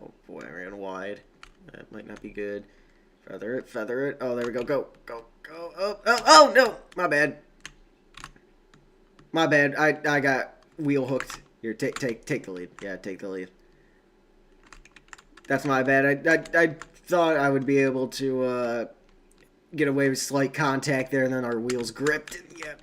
[SPEAKER 1] Oh boy, I ran wide. That might not be good. Feather it, feather it. Oh, there we go. Go, go, go. Oh, oh, oh no, my bad. My bad. I got wheel hooked. Here, take the lead. Yeah, take the lead. That's my bad. I thought I would be able to get away with slight contact there, and then our wheels gripped. And yeah.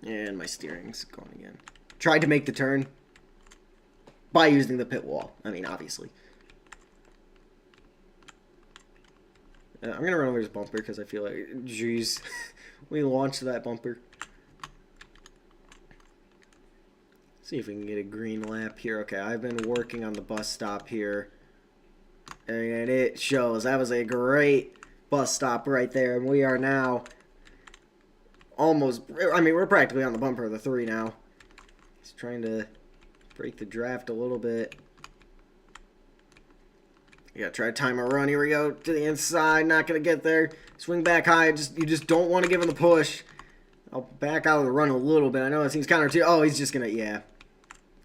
[SPEAKER 1] And my steering's going again. Tried to make the turn by using the pit wall. I mean, obviously. I'm going to run over this bumper because I feel like, jeez, we launched that bumper. See if we can get a green lap here. Okay, I've been working on the bus stop here. And it shows. That was a great bus stop right there. And we are now almost, I mean, we're practically on the bumper of the 3 now. He's trying to break the draft a little bit. You gotta try to time a run. Here we go to the inside. Not gonna get there. Swing back high. You just don't want to give him the push. I'll back out of the run a little bit. I know that seems counter to. Oh, he's just gonna, yeah.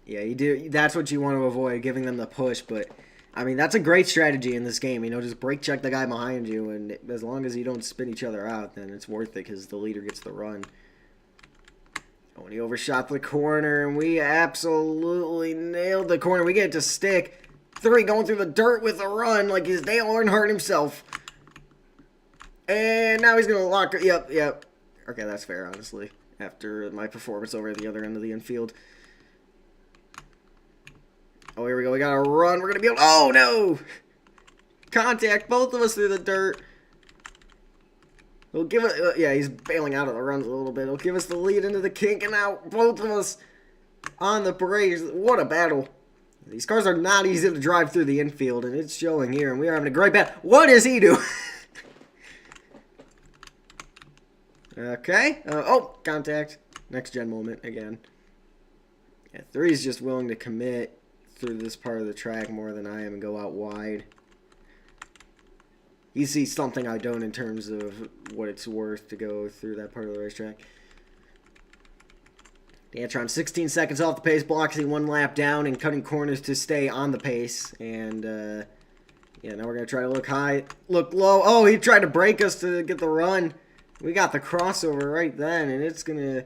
[SPEAKER 1] Yeah, you do. That's what you want to avoid, giving them the push. But I mean, that's a great strategy in this game. You know, just brake check the guy behind you, and as long as you don't spin each other out, then it's worth it because the leader gets the run. Oh, and he overshot the corner, and we absolutely nailed the corner. We get it to stick. 3 going through the dirt with a run like he's Dale Earnhardt himself. And now he's going to lock it. Yep, yep. Okay, that's fair, honestly, after my performance over at the other end of the infield. Oh, here we go. We got to run. We're going to be able to... Oh, no! Contact both of us through the dirt. He'll give it... yeah, he's bailing out of the runs a little bit. He'll give us the lead into the kink, and now both of us on the brakes. What a battle. These cars are not easy to drive through the infield, and it's showing here, and we are having a great battle. What does he do? Okay. Oh, contact. Next gen moment again. Yeah, 3's just willing to commit through this part of the track more than I am and go out wide. He sees something I don't in terms of what it's worth to go through that part of the racetrack. Dantron 16 seconds off the pace, blocking 1 lap down and cutting corners to stay on the pace. And, yeah, now we're going to try to look high, look low. Oh, he tried to break us to get the run. We got the crossover right then, and it's going to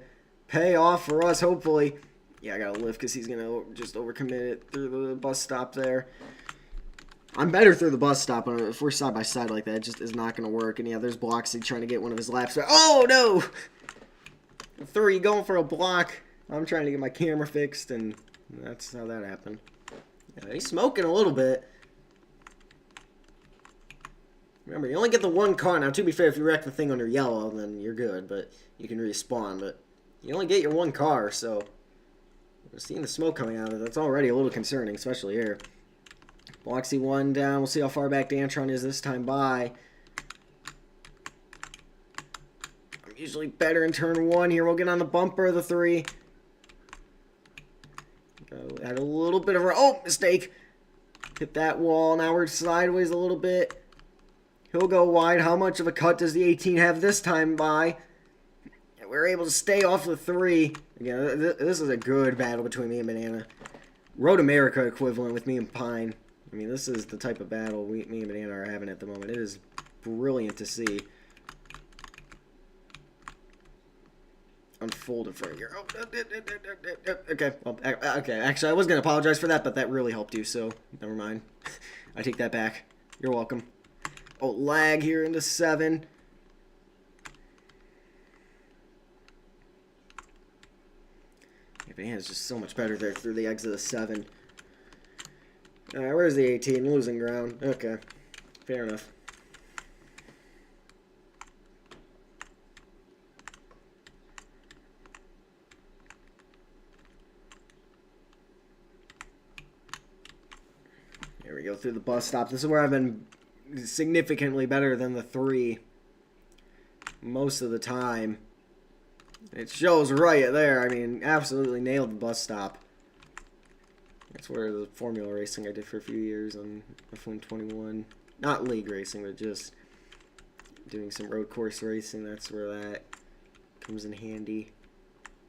[SPEAKER 1] pay off for us, hopefully. Yeah, I got to lift because he's going to just overcommit it through the bus stop there. I'm better through the bus stop, but if we're side by side like that, it just is not going to work. And, yeah, there's Bloxy trying to get one of his laps. Oh, no! 3 going for a block. I'm trying to get my camera fixed, and that's how that happened. Yeah, he's smoking a little bit. Remember, you only get the 1 car. Now, to be fair, if you wreck the thing under yellow, then you're good, but you can respawn. But you only get your 1 car, so we're seeing the smoke coming out of it. That's already a little concerning, especially here. Bloxy 1 down. We'll see how far back Dantron is this time by. I'm usually better in turn 1 here. We'll get on the bumper of the 3. Had a little bit of a... Oh, mistake. Hit that wall. Now we're sideways a little bit. He'll go wide. How much of a cut does the 18 have this time by? And we're able to stay off the 3. Again, this is a good battle between me and Banana. Road America equivalent with me and Pine. I mean, this is the type of battle me and Banana are having at the moment. It is brilliant to see. Unfold in front of you. Oh, okay. Well, okay. Actually, I was going to apologize for that, but that really helped you, so never mind. I take that back. You're welcome. Oh, lag here into 7. Yeah, Banana's just so much better there through the exit of 7. Alright, where's the 18? Losing ground. Okay. Fair enough. Here we go through the bus stop. This is where I've been significantly better than the 3 most of the time. It shows right there. I mean, absolutely nailed the bus stop. That's where the formula racing I did for a few years on F121. Not league racing, but just doing some road course racing. That's where that comes in handy.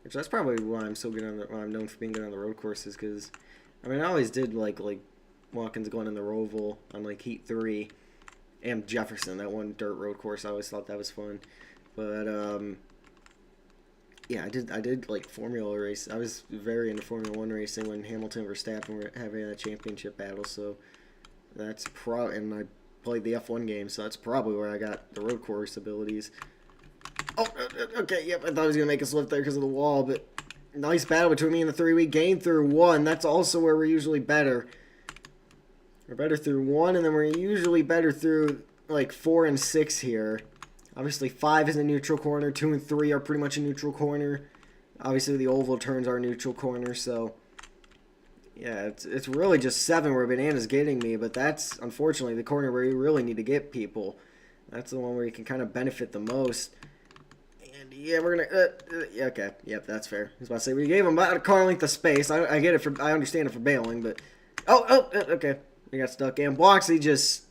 [SPEAKER 1] Which that's probably why I'm so good on why I'm known for being good on the road courses. Because I mean, I always did like Watkins going in the Roval on like Heat 3, and Jefferson, that one dirt road course. I always thought that was fun. But yeah, I did like Formula race. I was very into Formula 1 racing when Hamilton and Verstappen were having that championship battle. So that's and I played the F1 game, so that's probably where I got the road course abilities. Oh, okay, yep, I thought I was going to make a slip there because of the wall, but nice battle between me and the 3. We gained through 1. That's also where we're usually better. We're better through 1, and then we're usually better through like 4 and 6 here. Obviously, 5 is a neutral corner. 2 and 3 are pretty much a neutral corner. Obviously, the oval turns are neutral corner, so yeah, it's really just 7 where Banana's getting me, but that's unfortunately the corner where you really need to get people. That's the one where you can kind of benefit the most. And yeah, we're gonna okay, yep, that's fair. I was about to say we gave him about a car length of space. I get it I understand it for bailing, but okay, we got stuck. And Bloxy just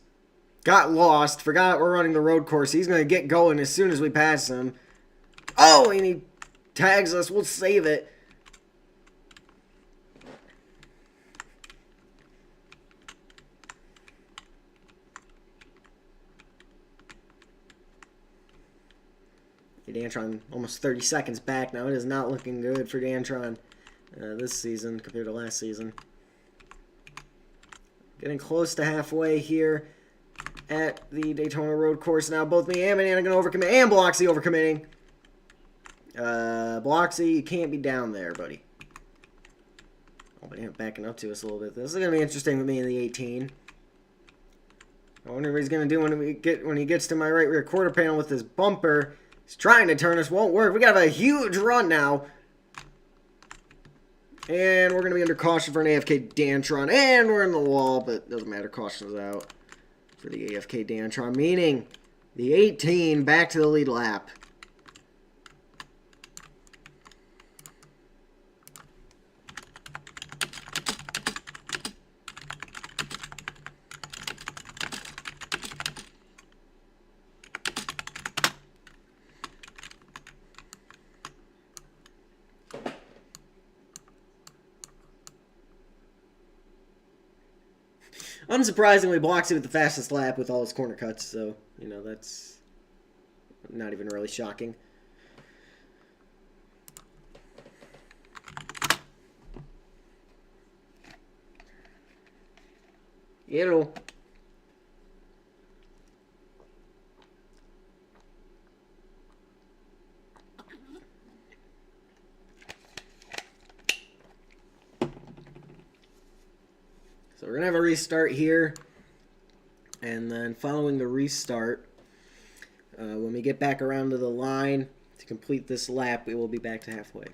[SPEAKER 1] got lost, forgot we're running the road course. He's gonna get going as soon as we pass him. Oh, and he tags us. We'll save it. Dantron almost 30 seconds back now. It is not looking good for Dantron this season compared to last season. Getting close to halfway here at the Daytona road course now. Both me and Banana going to overcommit, and Bloxy overcommitting. Bloxy, you can't be down there, buddy. Oh, Banana backing up to us a little bit. This is going to be interesting with me in the 18. I wonder what he's going to do when he gets to my right rear quarter panel with his bumper. He's trying to turn us, won't work. We got a huge run now. And we're going to be under caution for an AFK Dantron. And we're in the wall, but doesn't matter. Caution's out for the AFK Dantron. Meaning the 18 back to the lead lap. Unsurprisingly, Bloxy with the fastest lap with all his corner cuts, so, you know, that's not even really shocking. Hello. So we're going to have a restart here, and then following the restart, when we get back around to the line to complete this lap, we will be back to halfway.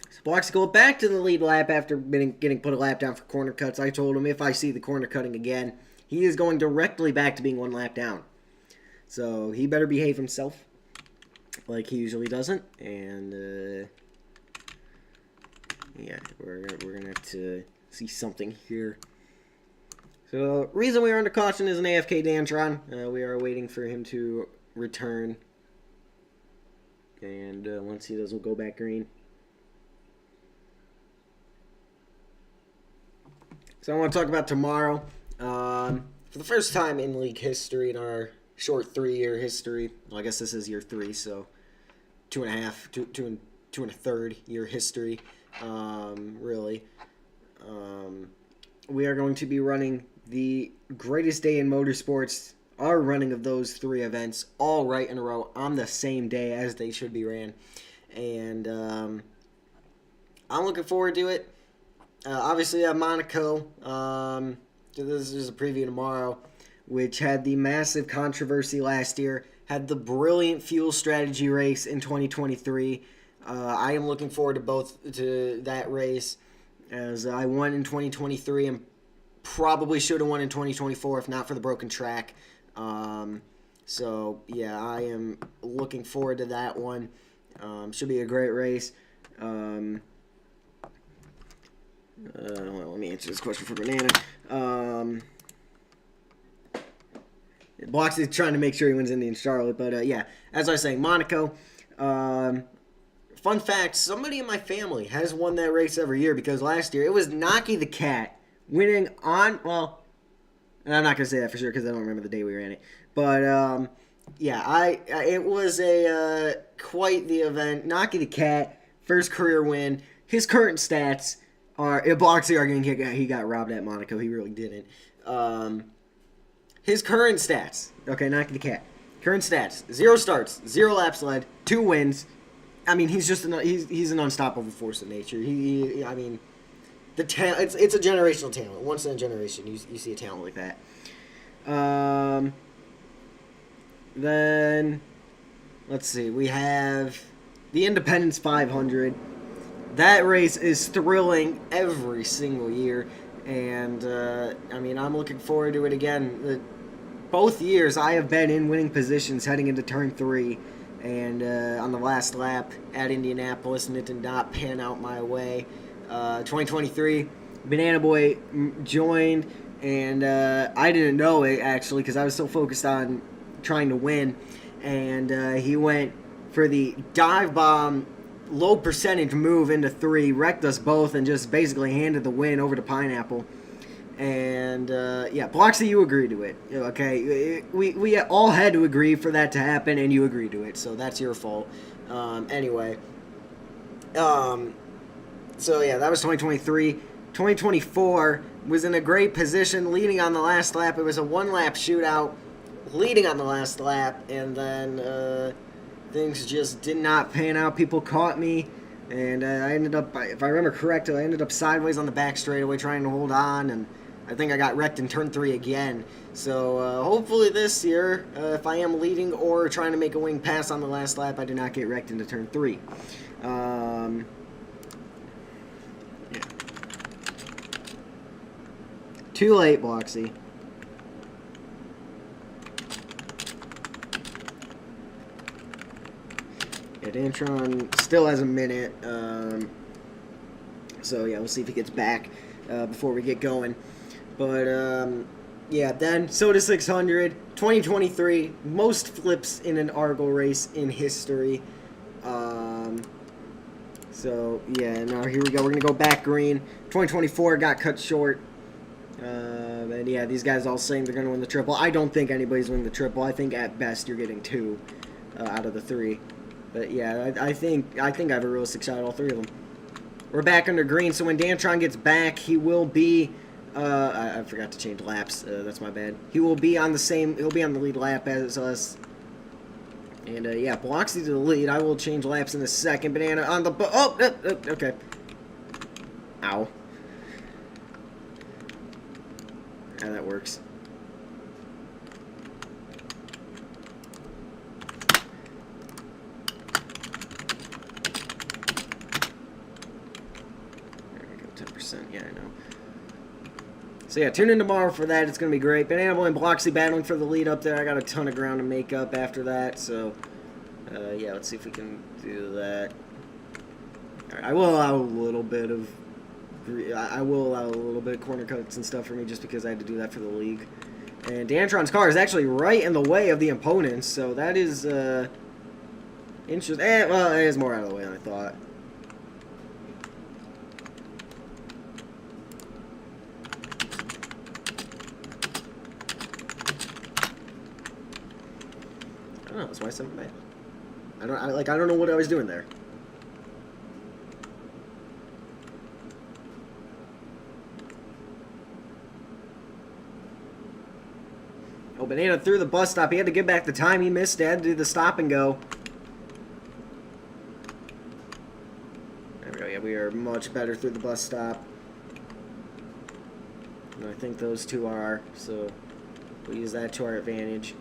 [SPEAKER 1] So Bloxy go back to the lead lap after getting put a lap down for corner cuts. I told him if I see the corner cutting again, he is going directly back to being 1 lap down. So he better behave himself like he usually doesn't, and yeah, we're going to have to see something here. So, the reason we are under caution is an AFK Dantron. We are waiting for him to return. And once he does, we'll go back green. So, I want to talk about tomorrow. For the first time in league history, in our short 3-year history, well, I guess this is year 3, so 2.5, 2.3 year history, really. We are going to be running the greatest day in motorsports, our running of those 3 events, all right in a row on the same day as they should be ran. And I'm looking forward to it. Obviously, at Monaco, this is a preview tomorrow, which had the massive controversy last year, had the brilliant fuel strategy race in 2023. I am looking forward to that race, as I won in 2023 and probably should have won in 2024 if not for the broken track. So, yeah, I am looking forward to that one. Should be a great race. Well, let me answer this question for Banana. Bloxy trying to make sure he wins Indy and Charlotte, but yeah, as I was saying, Monaco. Fun fact: somebody in my family has won that race every year because last year it was Naki the Cat winning on. Well, and I'm not gonna say that for sure because I don't remember the day we ran it, but yeah, it was a quite the event. Naki the Cat first career win. His current stats are Bloxy arguing he got robbed at Monaco. He really didn't. His current stats. Okay, Naki the Cat. Current stats: 0 starts, 0 laps led, 2 wins. I mean, he's just he's an unstoppable force of nature. I mean, the talent. It's a generational talent. Once in a generation, you see a talent like that. Then let's see. We have the Independence 500. That race is thrilling every single year, and I mean, I'm looking forward to it again. Both years, I have been in winning positions heading into Turn 3. And on the last lap at Indianapolis, and it did not pan out my way. 2023, Banana Boy joined, and I didn't know it, actually, because I was so focused on trying to win. And he went for the dive bomb, low percentage move into 3, wrecked us both, and just basically handed the win over to Pineapple. And yeah, Bloxy, you agreed to it. Okay, we all had to agree for that to happen, and you agreed to it, so that's your fault. Anyway, so yeah, that was 2023. 2024 was in a great position, leading on the last lap. It was a 1-lap shootout, leading on the last lap, and then things just did not pan out. People caught me. And I ended up, if I remember correctly, I ended up sideways on the back straightaway trying to hold on, and I think I got wrecked in Turn 3 again. So hopefully this year, if I am leading or trying to make a wing pass on the last lap, I do not get wrecked into Turn 3. Yeah. Too late, Bloxy. Yeah, Dantron still has a minute. So yeah, we'll see if he gets back before we get going. But yeah, then Soda 600, 2023, most flips in an Argo race in history. So yeah, now here we go. We're gonna go back green. 2024 got cut short. And yeah, these guys all saying they're gonna win the triple. I don't think anybody's winning the triple. I think at best you're getting 2 out of the 3. But yeah, I think I have a realistic shot at all 3 of them. We're back under green, so when Dantron gets back, he will be. I forgot to change laps. That's my bad. He will be on the same. He'll be on the lead lap as us. And yeah, Bloxy to the lead. I will change laps in a second. Banana on the. Okay. Ow. Yeah, that works. There we go, 10%. Yeah, I know. So yeah, tune in tomorrow for that. It's going to be great. Banana Boy and Bloxy battling for the lead up there. I got a ton of ground to make up after that. So, yeah, let's see if we can do that. All right, I will allow a little bit of corner cuts and stuff for me just because I had to do that for the league. And Dantron's car is actually right in the way of the opponents, so that is interesting. Well, it is more out of the way than I thought. I don't know. That's why I sent it back. I don't know what I was doing there. Oh, Banana through the bus stop. He had to get back the time he missed. He had to do the stop and go. There we go. Yeah, we are much better through the bus stop. And I think those two are, so we'll use that to our advantage.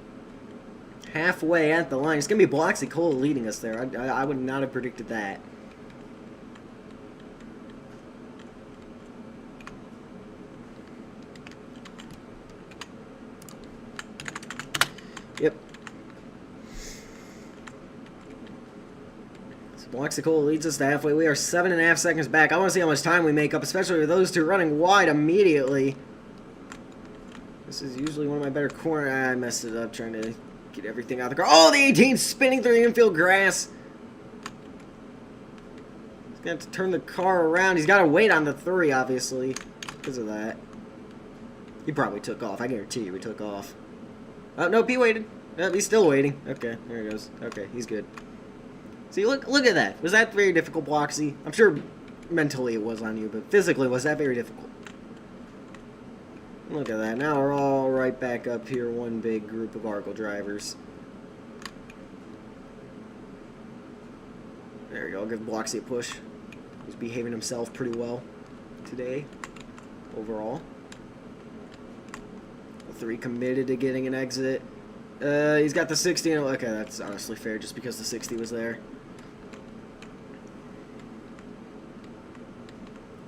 [SPEAKER 1] Halfway at the line. It's going to be Bloxy Cole leading us there. I would not have predicted that. Yep. Blexical leads us to halfway. We are 7.5 seconds back. I want to see how much time we make up, especially with those two running wide immediately. This is usually one of my better corners. I messed it up trying to get everything out of the car. Oh, the 18 spinning through the infield grass. He's going to have to turn the car around. He's got to wait on the 3, obviously, because of that. He probably took off. I guarantee you he took off. Oh, nope, he waited. Nope, he's still waiting. Okay, there he goes. Okay, he's good. See, look at that. Was that very difficult, Bloxy? I'm sure mentally it was on you, but physically, was that very difficult? Look at that. Now we're all right back up here, one big group of Argo drivers. There we go. I'll give Bloxy a push. He's behaving himself pretty well today, overall. The 3 committed to getting an exit. He's got the 60. Okay, that's honestly fair, just because the 60 was there.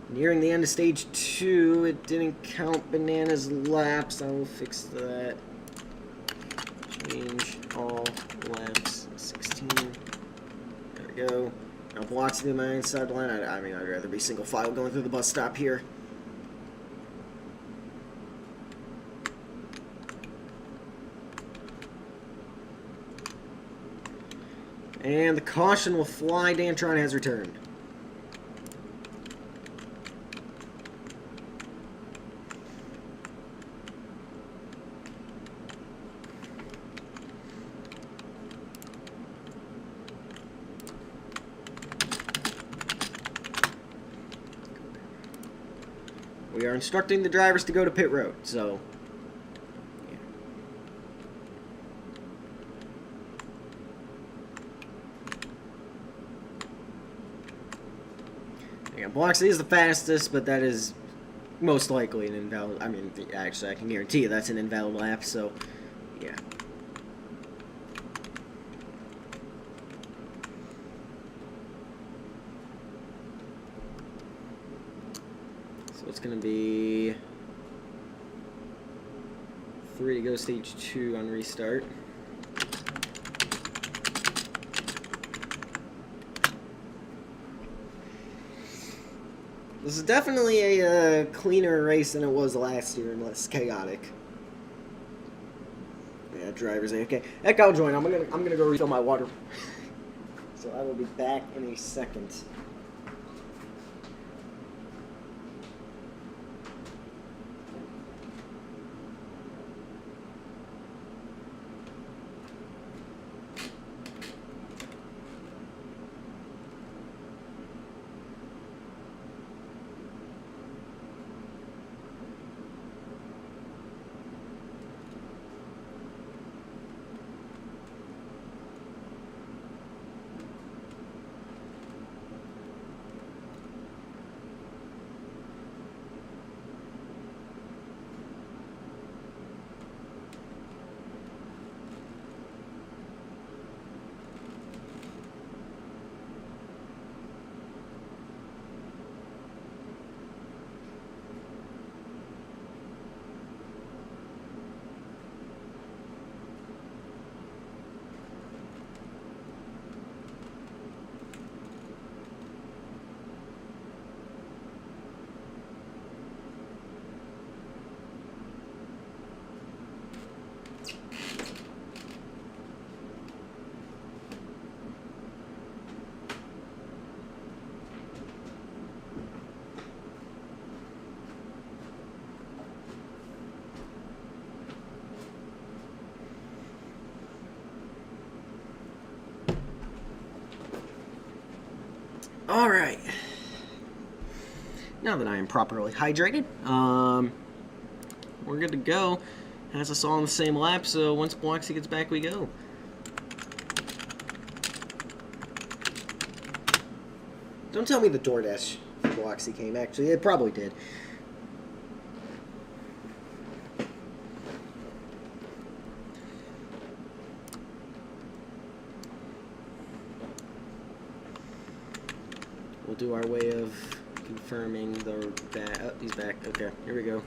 [SPEAKER 1] Nearing the end of stage 2, it didn't count Banana's laps. I will fix that. Change all laps 16. There we go. Now blocks to my inside line. I mean, I'd rather be single file going through the bus stop here. And the caution will fly. Dantron has returned. We are instructing the drivers to go to pit road, so... yeah. Bloxy is the fastest, but that is most likely an invalid... I mean, actually, I can guarantee you that's an invalid lap, so... yeah. It's going to be 3 to go stage 2 on restart. This is definitely a cleaner race than it was last year and less chaotic. Yeah, driver's okay. Heck, I'll join. I'm gonna go refill my water. So I will be back in a second. Alright. Now that I am properly hydrated, we're good to go. Has us all on the same lap, so once Bloxy gets back, we go. Don't tell me the DoorDash for Bloxy came. Actually, it probably did. We'll do our way of confirming the back. Oh, he's back. Okay, here we go.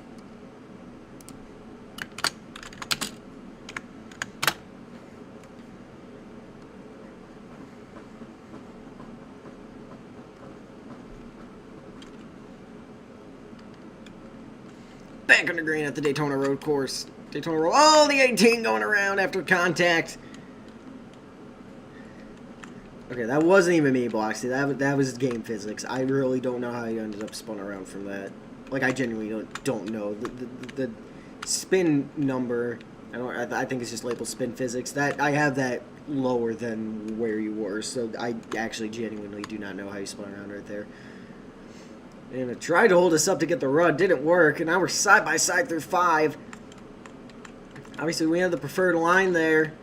[SPEAKER 1] back on the green at the Daytona road course. Daytona roll. Oh, the 18 going around after contact. Okay, that wasn't even me, Bloxy. That was game physics. I really don't know how you ended up spun around from that. Like, I genuinely don't know. The spin number, I think it's just labeled spin physics. That I have that lower than where you were, so I actually genuinely do not know how you spun around right there. And it tried to hold us up to get the run, didn't work, and now we're side by side through 5. Obviously, we have the preferred line there.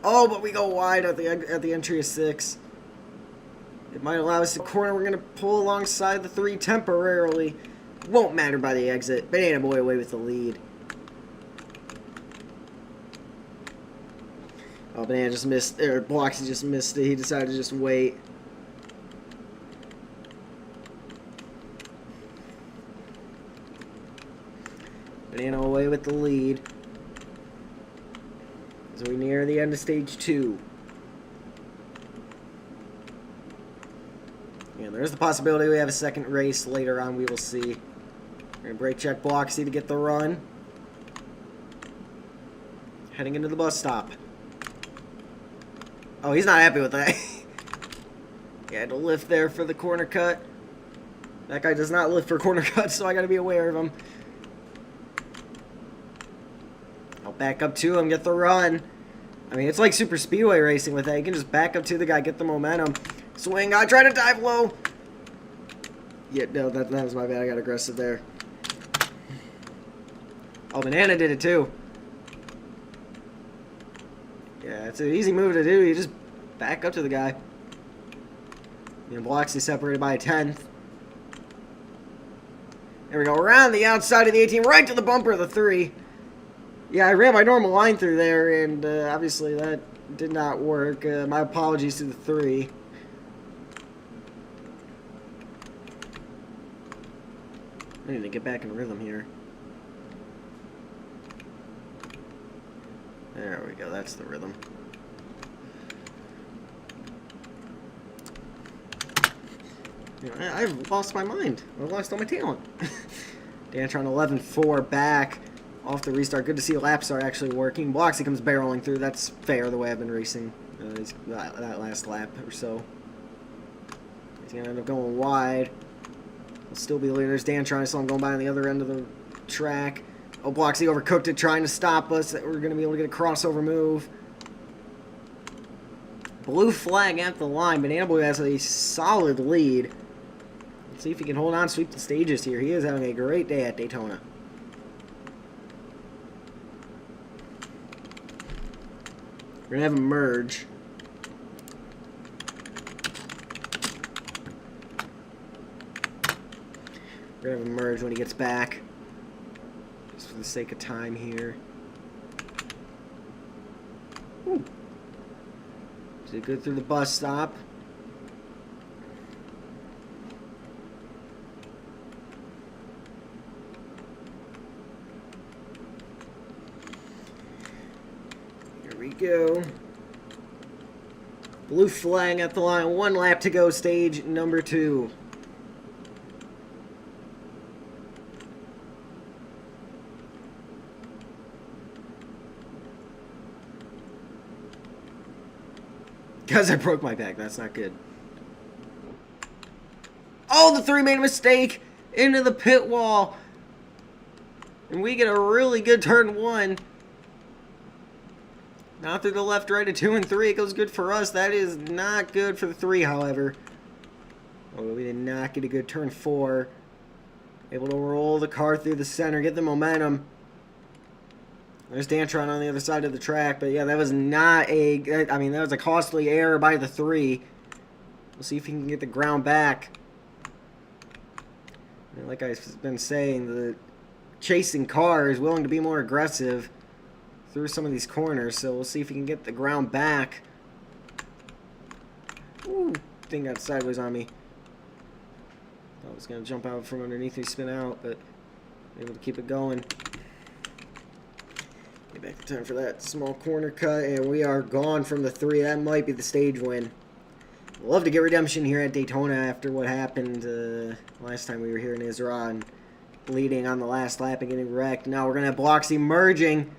[SPEAKER 1] Oh, but we go wide at the entry of 6. It might allow us to corner. We're going to pull alongside the 3 temporarily. Won't matter by the exit. Banana Boy away with the lead. Oh, Banana just missed, or Bloxy just missed it. He decided to just wait. Banana away with the lead. As we near the end of stage 2. And there's the possibility we have a second race later on. We will see. We're going to brake check Bloxy to get the run. Heading into the bus stop. Oh, he's not happy with that. He had to lift there for the corner cut. That guy does not lift for corner cuts, so I got to be aware of him. I'll back up to him, get the run. I mean, it's like super speedway racing with that. You can just back up to the guy, get the momentum. Swing, I try to dive low. Yeah, no, that was my bad. I got aggressive there. Oh, Banana did it too. Yeah, it's an easy move to do. You just back up to the guy. And Bloxy separated by a 10th. There we go. Around the outside of the 18, right to the bumper of the 3. Yeah, I ran my normal line through there, and obviously that did not work. My apologies to the 3. I need to get back in rhythm here. There we go, that's the rhythm. You know, I've lost my mind. I've lost all my talent. Dantron 11-4 back off the restart. Good to see laps are actually working. Bloxy comes barreling through. That's fair the way I've been racing that last lap or so. He's going to end up going wide. We'll still be leaders. Dantron, I saw him going by on the other end of the track. Oh, Bloxy overcooked it, trying to stop us. We're going to be able to get a crossover move. Blue flag at the line. Banana Boy has a solid lead. Let's see if he can hold on, sweep the stages here. He is having a great day at Daytona. We're going to have him merge. We're going to have him merge when he gets back. Just for the sake of time here. Ooh. Did good through the bus stop. Here we go. Blue flag at the line. 1 lap to go, stage number 2. Because I broke my back. That's not good. Oh, the 3 made a mistake into the pit wall. And we get a really good turn 1. Now through the left, right of 2 and 3. It goes good for us. That is not good for the 3, however. Oh, we did not get a good turn 4. Able to roll the car through the center, get the momentum. There's Dantron on the other side of the track, but yeah, that was not a, I mean, that was a costly error by the 3. We'll see if he can get the ground back. And like I've been saying, the chasing car is willing to be more aggressive through some of these corners, so we'll see if he can get the ground back. Ooh, thing got sideways on me. Thought I was going to jump out from underneath me, spin out, but able to keep it going. Get back in time for that small corner cut, and we are gone from the 3. That might be the stage win. Love to get redemption here at Daytona after what happened last time we were here in ISRA, and leading on the last lap and getting wrecked. Now we're going to have Bloxy merging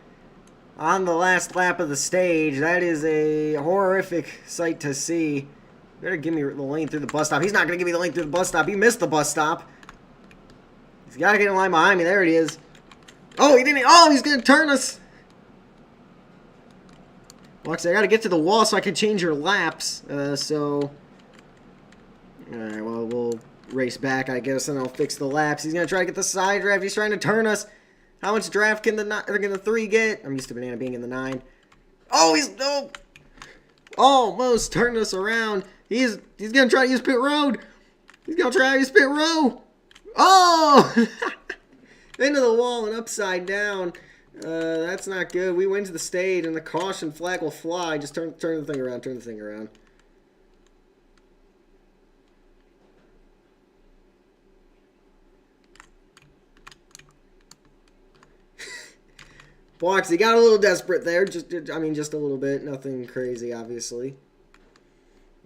[SPEAKER 1] on the last lap of the stage. That is a horrific sight to see. Better give me the lane through the bus stop. He's not going to give me the lane through the bus stop. He missed the bus stop. He's got to get in line behind me. There it is. Oh, he didn't. Oh, he's going to turn us. Bloxy, I got to get to the wall so I can change your laps. Alright, well, we'll race back, I guess, and I'll fix the laps. He's going to try to get the side draft. He's trying to turn us. How much draft can the 3 get? I'm used to Banana being in the 9. Oh, he's almost turned us around. He's going to try to use pit road. He's going to try to use pit road. Oh! Into the wall and upside down. That's not good. We went to the stage, and the caution flag will fly. Just turn the thing around. Turn the thing around. Bloxy got a little desperate there. Just a little bit. Nothing crazy, obviously.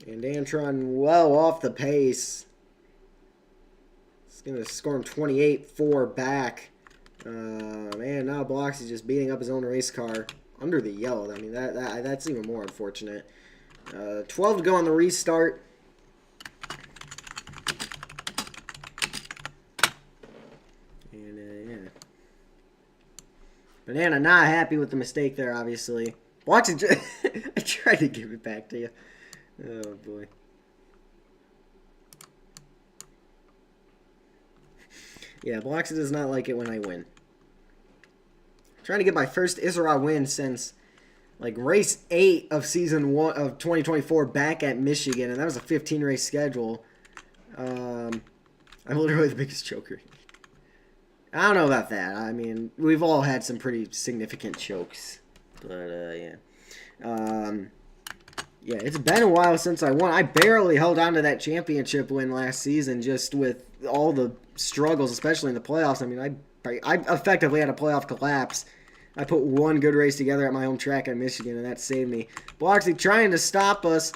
[SPEAKER 1] And Antron well off the pace. It's going to score him 28-4 back. Man, now Bloxy's just beating up his own race car under the yellow. I mean, that's even more unfortunate. 12 to go on the restart. And, yeah. Banana not happy with the mistake there, obviously. Bloxy, I tried to give it back to you. Oh, boy. Yeah, Bloxy does not like it when I win. I'm trying to get my first ISRA win since, like, race 8 of season 1 of 2024 back at Michigan, and that was a 15-race schedule. I'm literally the biggest choker. I don't know about that. I mean, we've all had some pretty significant chokes. But, yeah. Yeah, it's been a while since I won. I barely held on to that championship win last season just with all the struggles, especially in the playoffs. I mean, I effectively had a playoff collapse. I put one good race together at my home track at Michigan, and that saved me. Bloxy trying to stop us.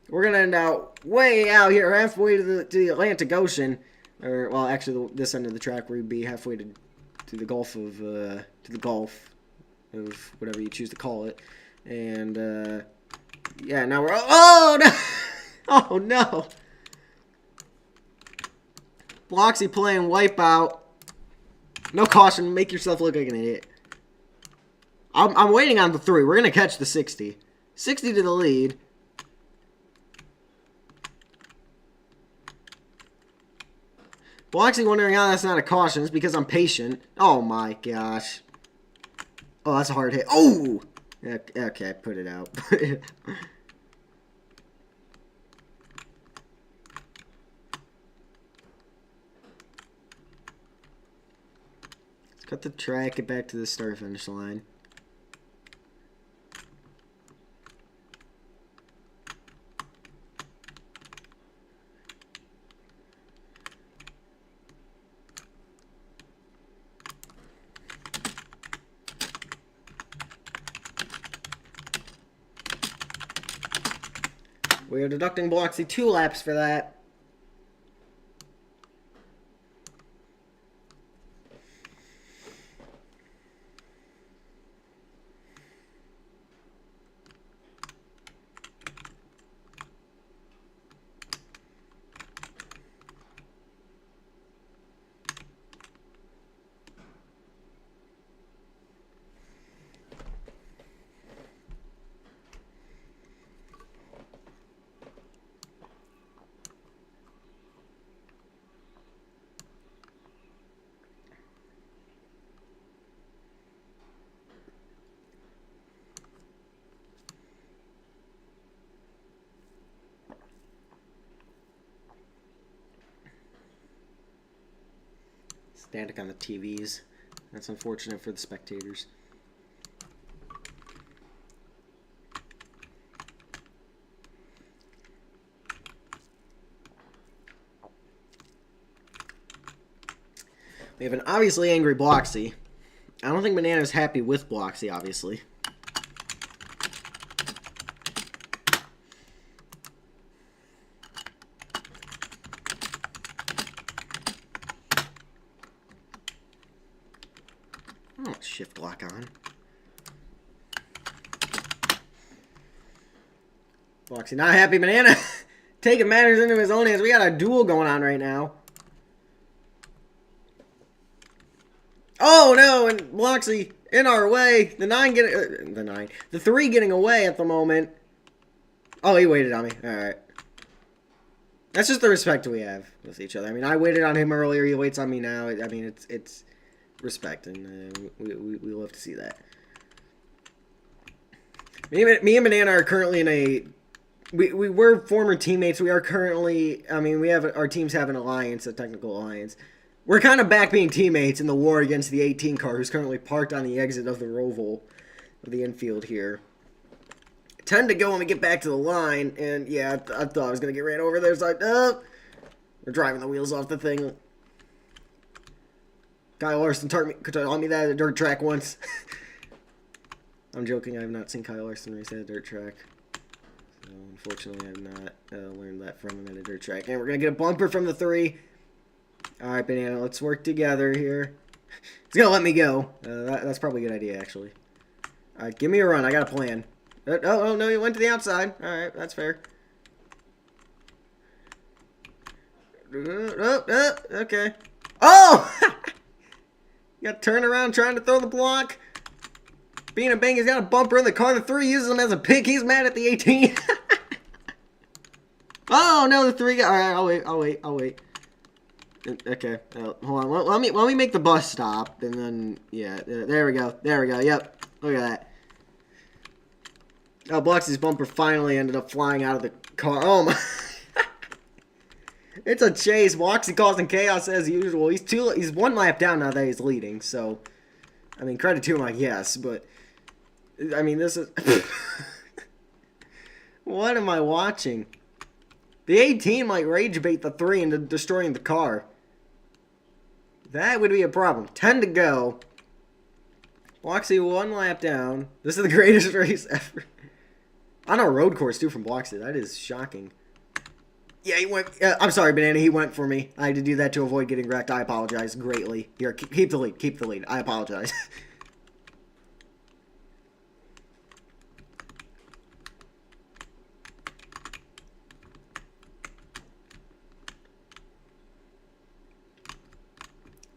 [SPEAKER 1] We're going to end out way out here, halfway to the Atlantic Ocean. Or, well, actually, this end of the track where you'd be halfway to the Gulf of, whatever you choose to call it. And, yeah, now we're, oh, no! Oh, no! Bloxy playing Wipeout. No caution, make yourself look like an idiot. I'm waiting on the 3. We're going to catch the 60. 60 to the lead. Bloxy wondering how that's not a caution. It's because I'm patient. Oh my gosh. Oh, that's a hard hit. Oh! Okay, put it out. Let's cut the track, get back to the start-finish line. We are deducting Bloxy 2 laps for that. Static on the TVs. That's unfortunate for the spectators. We have an obviously angry Bloxy. I don't think Banana's happy with Bloxy, obviously. shift lock on. Bloxy not happy. Banana taking matters into his own hands. We got a duel going on right now. Oh no, and Bloxy in our way. The 3 getting away at the moment. Oh, he waited on me. Alright. That's just the respect we have with each other. I mean, I waited on him earlier. He waits on me now. I mean, it's respect, and we love to see that. Me and Banana are currently in a... We were former teammates. We are currently... I mean, our teams have an alliance, a technical alliance. We're kind of back being teammates in the war against the 18 car, who's currently parked on the exit of the Roval, of the infield here. 10 to go when we get back to the line, and yeah, I thought I was going to get ran over there, so we're driving the wheels off the thing. Kyle Larson taught me that at a dirt track once. I'm joking, I have not seen Kyle Larson race at a dirt track. So, unfortunately, I have not learned that from him at a dirt track. And we're going to get a bumper from the 3. Alright, Banana, let's work together here. He's going to let me go. That's probably a good idea, actually. Alright, give me a run, I got a plan. Oh, no, he went to the outside. Alright, that's fair. Okay. Oh! You got to turn around trying to throw the block. Being a bang, he's got a bumper in the car. The 3 uses him as a pick. He's mad at the 18. Oh, no, the 3 got... Alright, I'll wait. Okay, hold on. Let me make the bus stop, and then... Yeah, there we go. Yep, look at that. Oh, Bloxy's bumper finally ended up flying out of the car. Oh my! It's a chase. Bloxy causing chaos as usual. He's 1 lap down now that he's leading. So, I mean, credit to him, I guess. But I mean, this is what am I watching? The 18 might rage bait the 3 into destroying the car. That would be a problem. 10 to go. Bloxy 1 lap down. This is the greatest race ever. On a road course, too, from Bloxy. That is shocking. Yeah, he went... I'm sorry, Banana. He went for me. I had to do that to avoid getting wrecked. I apologize greatly. Here, keep the lead. Keep the lead. I apologize.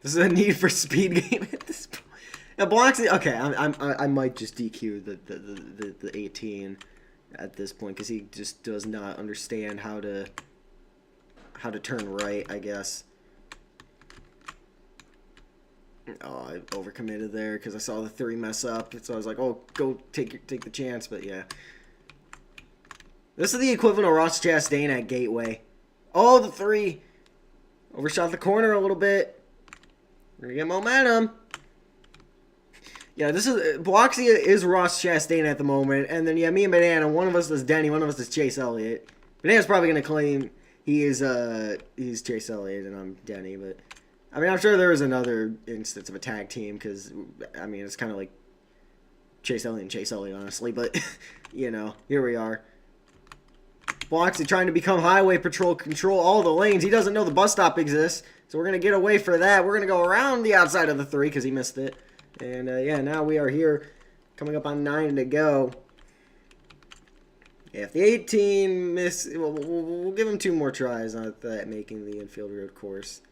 [SPEAKER 1] This is a Need for Speed game at this point. Now, Bloxy... Okay, I might just DQ the 18... at this point, because he just does not understand how to turn right, I guess. Oh, I overcommitted there because I saw the 3 mess up, so I was like, oh, go take the chance, but yeah. This is the equivalent of Ross Chastain at Gateway. Oh, the 3 overshot the corner a little bit. We're gonna get momentum. Yeah, this is... Bloxy is Ross Chastain at the moment. And then, yeah, me and Banana, one of us is Denny, one of us is Chase Elliott. Banana's probably going to claim he's Chase Elliott and I'm Denny. But, I mean, I'm sure there was another instance of a tag team. Because, I mean, it's kind of like Chase Elliott, honestly. But, you know, here we are. Bloxy trying to become highway patrol, control all the lanes. He doesn't know the bus stop exists. So we're going to get away for that. We're going to go around the outside of the 3 because he missed it. And, yeah, now we are here, coming up on 9 to go. Yeah, if the 18 miss, we'll give him 2 more tries on that, making the infield road course.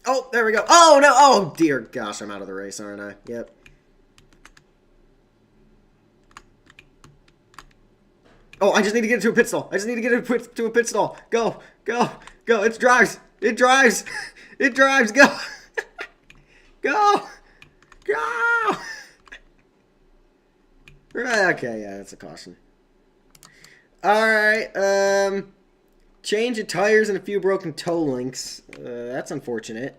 [SPEAKER 1] Oh, there we go. Oh, no. Oh, dear gosh, I'm out of the race, aren't I? Yep. Oh, I just need to get it to a pit stall. To a pit stall. Go. It drives. Go. Go. Okay, yeah, that's a caution. Alright, change of tires and a few broken toe links. That's unfortunate.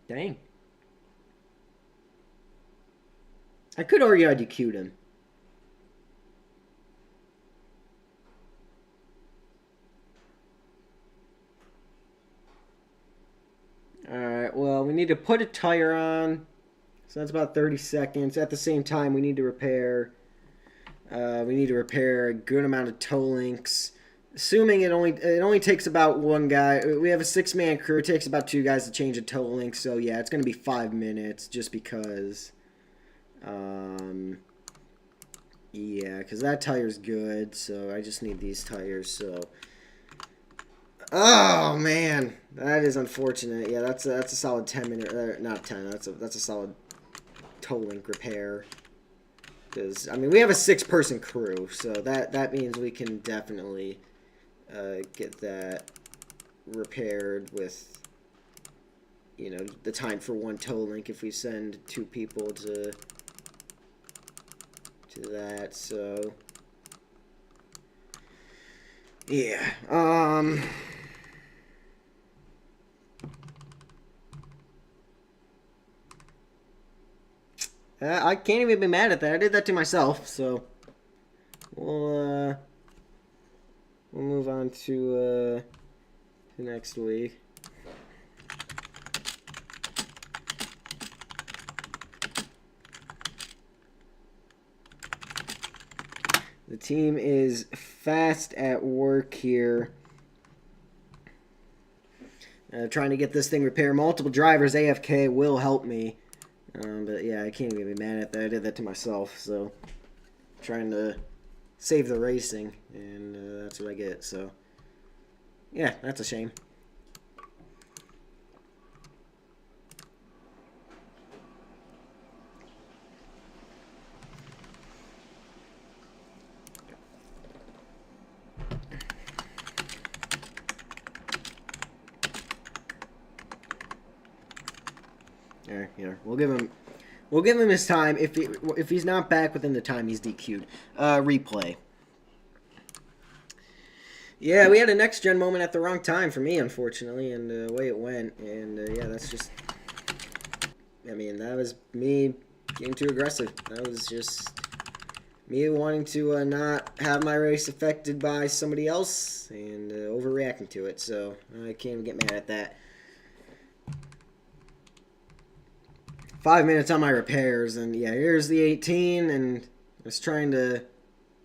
[SPEAKER 1] Dang. I could argue I DQ'd him. Alright, well, we need to put a tire on. So that's about 30 seconds. At the same time, we need to repair. We need to repair a good amount of tow links. Assuming it only takes about one guy. We have a 6-man crew. It takes about 2 guys to change a tow link. So yeah, it's gonna be 5 minutes just because. Yeah, because that tire's good. So I just need these tires. So. Oh man, that is unfortunate. Yeah, that's a solid 10-minute. Not 10. That's a solid tow link repair. Because I mean, we have a 6-person crew, so that means we can definitely get that repaired with, you know, the time for 1 tow link if we send 2 people to that. So yeah. I can't even be mad at that. I did that to myself, so we'll move on to next week. The team is fast at work here. Trying to get this thing repaired. Multiple drivers AFK will help me. But yeah, I can't even be mad at that. I did that to myself, so trying to save the racing, and that's what I get. So yeah, that's a shame. Here, we'll give him his time. If he's not back within the time, he's DQ'd. Replay. Yeah, we had a next gen moment at the wrong time for me, unfortunately, and the way it went. And yeah, that's just. I mean, that was me getting too aggressive. That was just me wanting to not have my race affected by somebody else and overreacting to it. So I can't even get mad at that. 5 minutes on my repairs, and yeah, here's the 18, and I was trying to.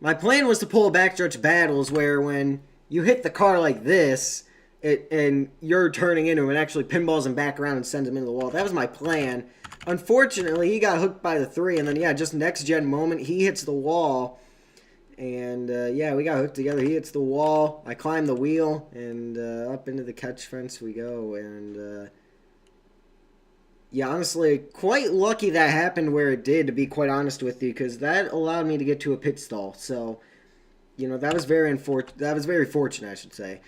[SPEAKER 1] My plan was to pull backstretch battles where when you hit the car like this, and you're turning into him, and actually pinballs him back around and sends him into the wall. That was my plan. Unfortunately, he got hooked by the 3, and then yeah, just next gen moment, he hits the wall, and yeah, we got hooked together. He hits the wall, I climb the wheel, and up into the catch fence we go, and. Yeah, honestly, quite lucky that happened where it did, to be quite honest with you, because that allowed me to get to a pit stall. So, you know, that was very fortunate, I should say.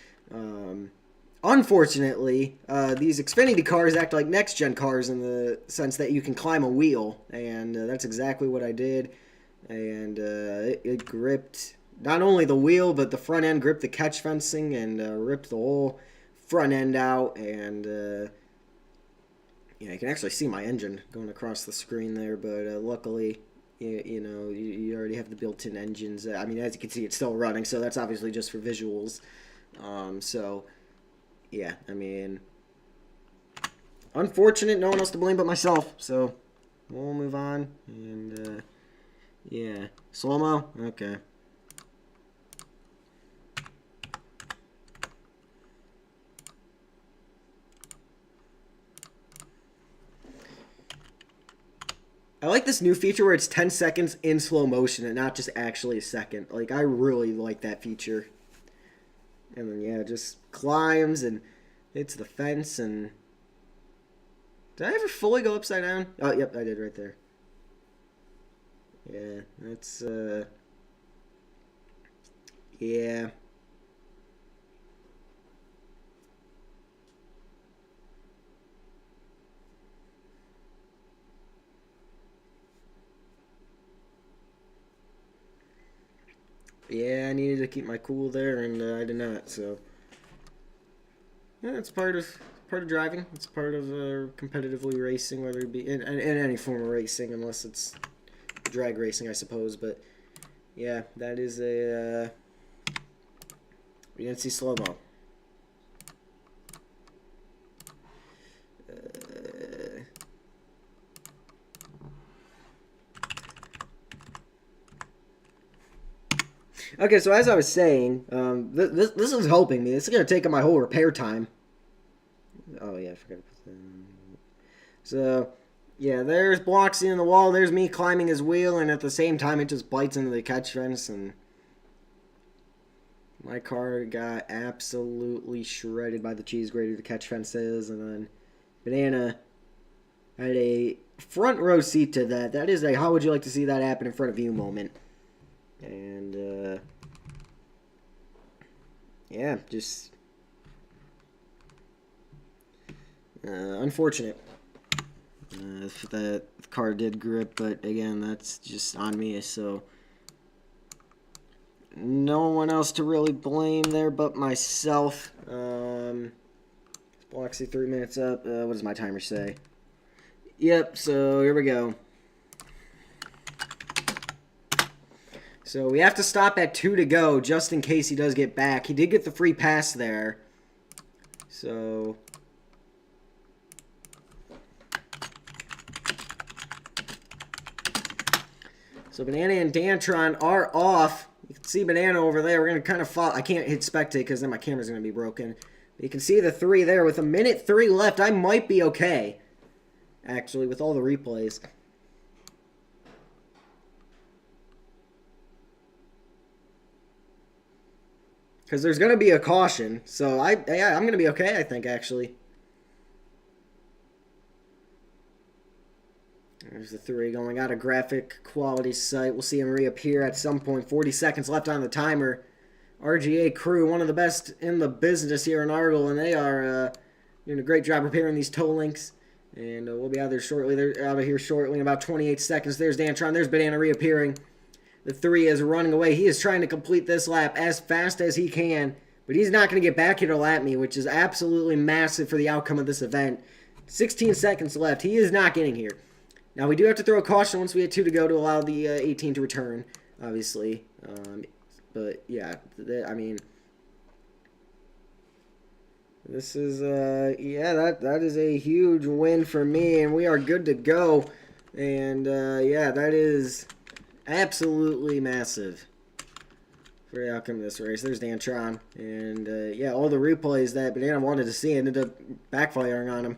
[SPEAKER 1] Unfortunately, these Xfinity cars act like next-gen cars in the sense that you can climb a wheel, and that's exactly what I did. And it gripped not only the wheel, but the front end gripped the catch fencing and ripped the whole front end out, and... yeah, you can actually see my engine going across the screen there, but luckily, you know, you already have the built-in engines. I mean, as you can see, it's still running, so that's obviously just for visuals. So, yeah, I mean, unfortunate, no one else to blame but myself, so we'll move on, and, yeah. Slow-mo? Okay. I like this new feature where it's 10 seconds in slow motion and not just actually a second. Like, I really like that feature. And then, yeah, just climbs and hits the fence and... Did I ever fully go upside down? Oh, yep, I did right there. Yeah, that's, yeah. Yeah, I needed to keep my cool there, and I did not, so... Yeah, it's part of driving. It's part of competitively racing, whether it be in any form of racing, unless it's drag racing, I suppose. But yeah, that is a we didn't see slow mo. Okay, so as I was saying, this is helping me. This is gonna take up my whole repair time. Oh yeah, I forgot to put that. So, yeah, there's blocks in the wall. There's me climbing his wheel, and at the same time, it just bites into the catch fence, and my car got absolutely shredded by the cheese grater the catch fence is, and then Banana had a front row seat to that. That is a how would you like to see that happen in front of you moment. And, yeah, just unfortunate. The car did grip, but again, that's just on me, so no one else to really blame there but myself. Bloxy 3 minutes up. What does my timer say? Yep, so here we go. So we have to stop at 2 to go just in case he does get back. He did get the free pass there. So Banana and Dantron are off. You can see Banana over there. We're going to kind of follow. I can't hit spectate because then my camera's going to be broken. But you can see the 3 there. With 1:03 left, I might be okay. Actually, with all the replays. Because there's going to be a caution. So, I'm going to be okay, I think, actually. There's the 3 going out of graphic quality sight. We'll see him reappear at some point. 40 seconds left on the timer. RGA crew, one of the best in the business here in Argyle, and they are doing a great job repairing these toe links. And we'll be out there shortly. They're out of here shortly in about 28 seconds. There's Dantron. There's Banana reappearing. The 3 is running away. He is trying to complete this lap as fast as he can, but he's not going to get back here to lap me, which is absolutely massive for the outcome of this event. 16 seconds left. He is not getting here. Now, we do have to throw a caution once we hit 2 to go to allow the 18 to return, obviously. But, yeah, I mean, this is, yeah, that is a huge win for me, and we are good to go. And, yeah, that is absolutely massive for the outcome of this race. There's Dantron. And, yeah, all the replays that Banana wanted to see ended up backfiring on him.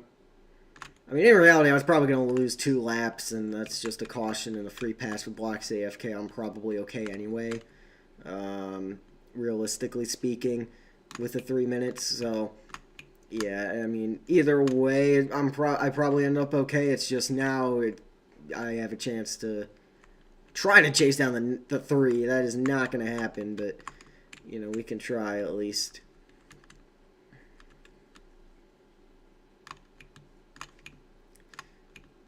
[SPEAKER 1] I mean, in reality, I was probably going to lose 2 laps, and that's just a caution and a free pass with blocks AFK. I'm probably okay anyway, realistically speaking, with the 3 minutes. So, yeah, I mean, either way, I probably end up okay. It's just now I have a chance to try to chase down the 3. That is not going to happen, but, you know, we can try at least.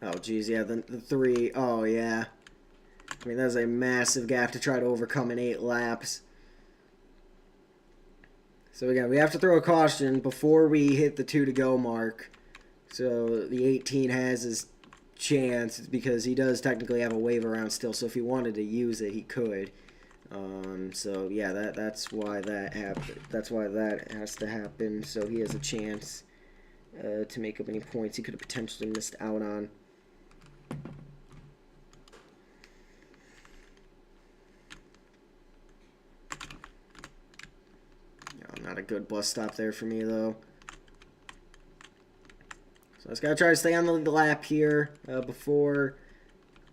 [SPEAKER 1] Oh, geez, yeah, the 3. Oh, yeah. I mean, that's a massive gap to try to overcome in 8 laps. So, again, we have to throw a caution before we hit the 2 to go mark. So, the 18 has his chance because he does technically have a wave around still. So, if he wanted to use it, he could. So, yeah, that's why that happened. That's why that has to happen. So, he has a chance to make up any points he could have potentially missed out on. Not a good bus stop there for me, though. So I just gotta try to stay on the lap here before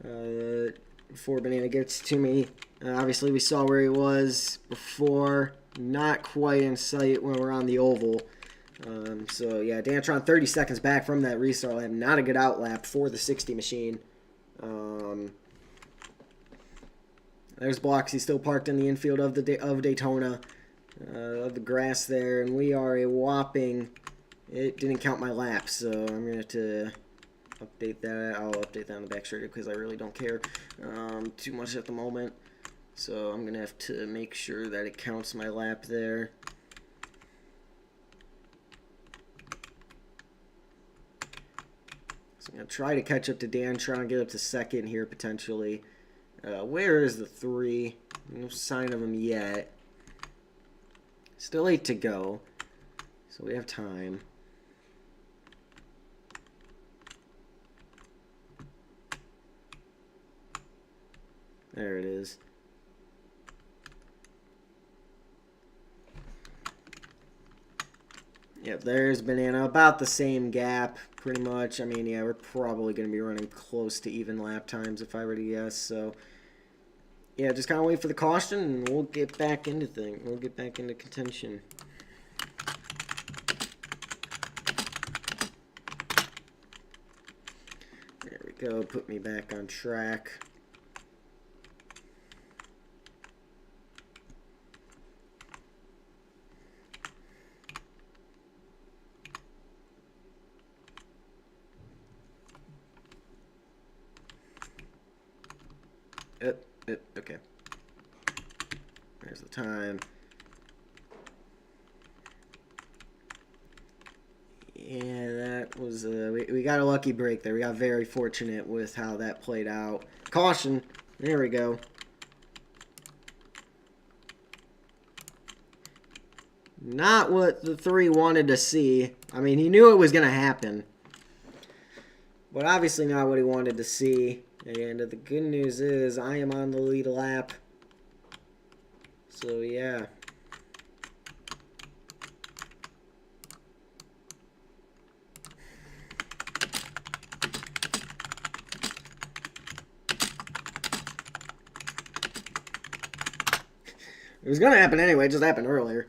[SPEAKER 1] Banana gets to me. Obviously, we saw where he was before. Not quite in sight when we're on the oval. So, yeah, Dantron 30 seconds back from that restart lap. Not a good outlap for the 60 machine. There's Bloxy still parked in the infield of Daytona. Of the grass there, and we are a whopping, it didn't count my laps, so I'm going to have to update that. I'll update that on the back straight because I really don't care too much at the moment. So I'm going to have to make sure that it counts my lap there. So I'm going to try to catch up to Dantron, get up to second here potentially. Where is the 3? No sign of him yet. Still 8 to go, so we have time. There it is. Yep, there's Banana. About the same gap, pretty much. I mean, yeah, we're probably going to be running close to even lap times if I were to guess. So, yeah, just kind of wait for the caution, and we'll get back into things. We'll get back into contention. There we go. Put me back on track. Okay. There's the time. Yeah, that was we got a lucky break there. We got very fortunate with how that played out. Caution. There we go. Not what the 3 wanted to see. I mean, he knew it was going to happen. But obviously not what he wanted to see. And the good news is I am on the lead lap. So, yeah. It was going to happen anyway. It just happened earlier.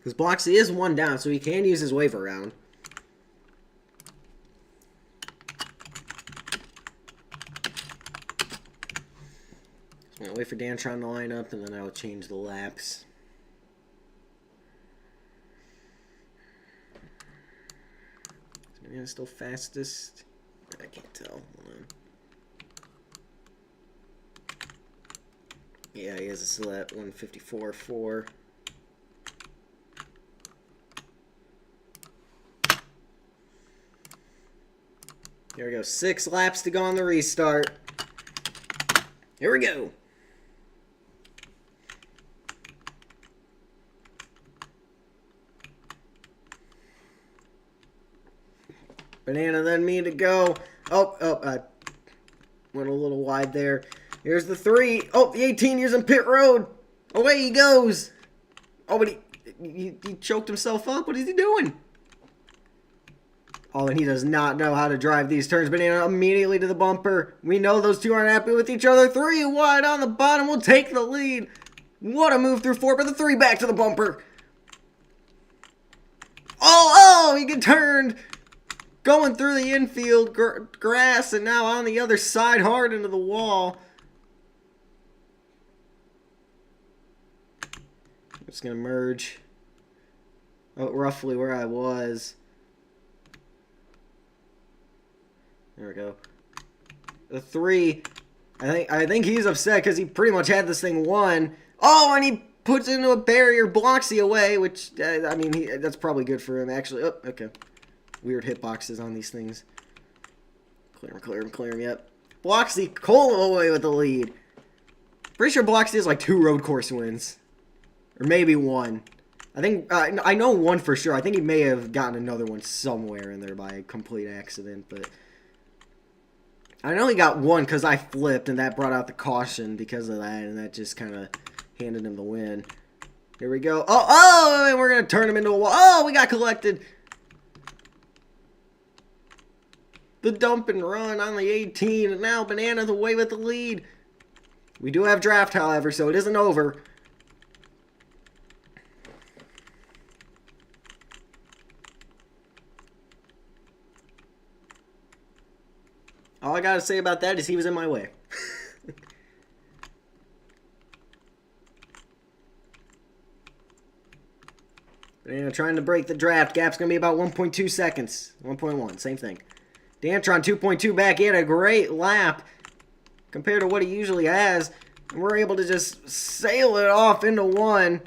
[SPEAKER 1] Because Bloxy is 1 down, so he can use his wave around. So I'm going to wait for Dantron to line up, and then I will change the laps. Is Banana still fastest? I can't tell. Hold on. Yeah, he has a still at 154.4. Here we go. 6 laps to go on the restart. Here we go. Banana, then me to go. I went a little wide there. Here's the 3. Oh, the 18 using pit road. Away he goes. Oh, but he choked himself up. What is he doing? Oh, and he does not know how to drive these turns. Banana immediately to the bumper. We know those two aren't happy with each other. 3 wide on the bottom will take the lead. What a move through 4, but the 3 back to the bumper. Oh, he get turned. Going through the infield grass and now on the other side hard into the wall. I'm just going to merge. Oh, roughly where I was. There we go. The 3, I think he's upset because he pretty much had this thing won. Oh, and he puts it into a barrier, Bloxy away, which, I mean, that's probably good for him, actually. Oh, okay. Weird hitboxes on these things. Clear him, yep. Bloxy, Cole away with the lead. Pretty sure Bloxy has like 2 road course wins. Or maybe 1. I think, I know 1 for sure. I think he may have gotten another one somewhere in there by a complete accident, but I know he got 1 because I flipped, and that brought out the caution because of that, and that just kind of handed him the win. Here we go. Oh, and we're going to turn him into a wall. Oh, we got collected. The dump and run on the 18, and now Banana's away with the lead. We do have draft, however, so it isn't over. All I gotta say about that is he was in my way. Banana trying to break the draft. Gap's gonna be about 1.2 seconds. 1.1, same thing. Dantron 2.2 back. He had a great lap compared to what he usually has. And we're able to just sail it off into 1.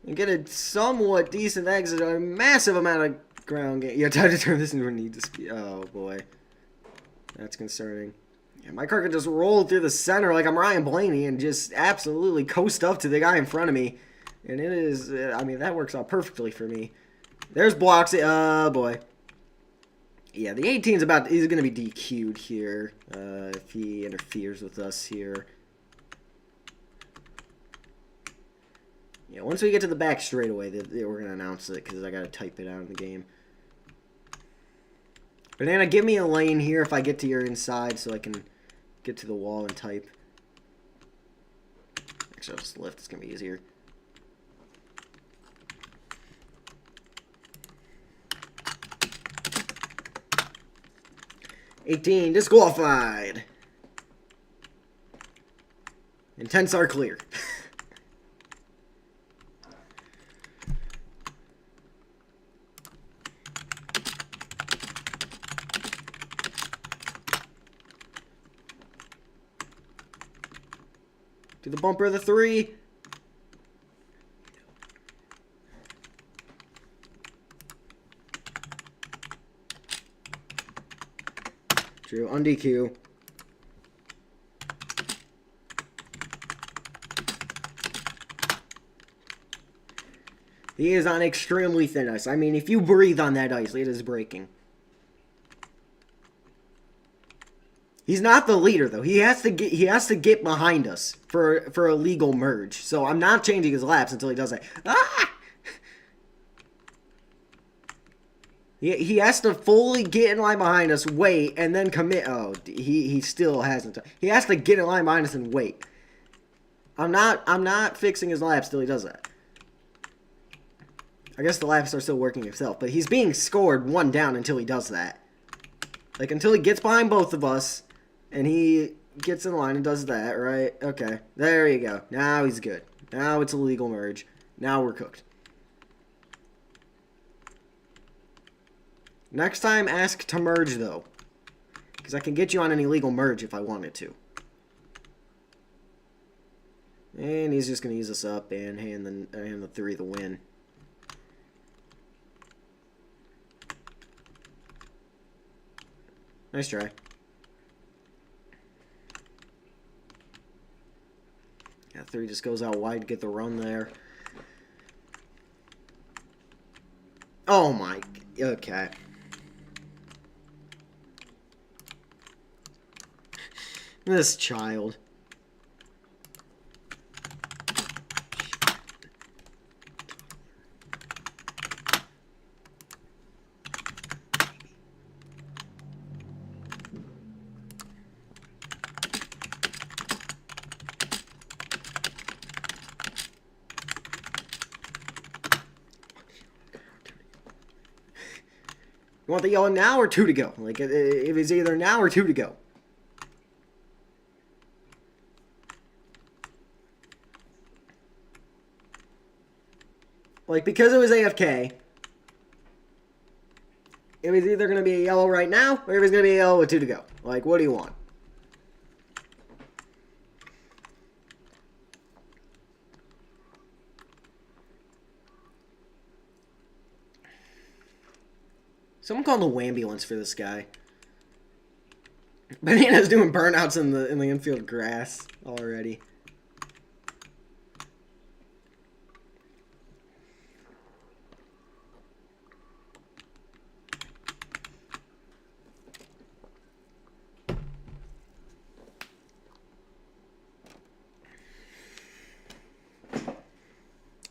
[SPEAKER 1] and get a somewhat decent exit on a massive amount of ground game. Yeah, time to turn this into a need to speed. Oh, boy. That's concerning. Yeah, my car could just roll through the center like I'm Ryan Blaney and just absolutely coast up to the guy in front of me. And it is, I mean, that works out perfectly for me. There's blocks. Oh, boy. Yeah, the 18's he's going to be DQ'd here if he interferes with us here. Yeah, once we get to the back straightaway, we're going to announce it because I got to type it out in the game. Banana, give me a lane here if I get to your inside so I can get to the wall and type. Actually, I'll just lift. It's going to be easier. $18 disqualified. Intents are clear. To the bumper of the 3. True, on DQ. He is on extremely thin ice. I mean, if you breathe on that ice, it is breaking. He's not the leader, though. He has to get behind us for a legal merge. So I'm not changing his laps until he does that. Ah! He has to fully get in line behind us, wait, and then commit. Oh, he still hasn't. He has to get in line behind us and wait. I'm not fixing his laps till he does that. I guess the laps are still working himself, but he's being scored 1 down until he does that. Like, until he gets behind both of us, and he gets in line and does that, right? Okay, there you go. Now he's good. Now it's a legal merge. Now we're cooked. Next time, ask to merge, though. Because I can get you on an illegal merge if I wanted to. And he's just going to use us up and hand the 3 the win. Nice try. Yeah, 3 just goes out wide to get the run there. Oh my... Okay. This child. You want the yellow now or 2 to go? Like, it is either now or 2 to go. Like, because it was AFK, it was either going to be a yellow right now, or it was going to be a yellow with 2 to go. Like, what do you want? Someone call the wambulance for this guy. Banana's doing burnouts in the infield grass already.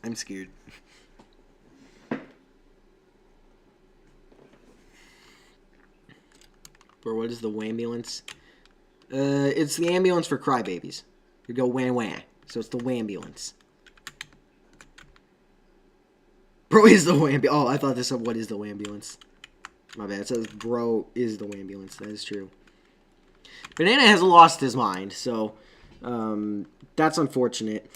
[SPEAKER 1] I'm scared. Or what is the wambulance? It's the ambulance for crybabies. You go wah wah. So it's the wambulance. Bro is the wambulance. Oh, I thought this said what is the wambulance. My bad. It says bro is the wambulance. That is true. Banana has lost his mind, so that's unfortunate.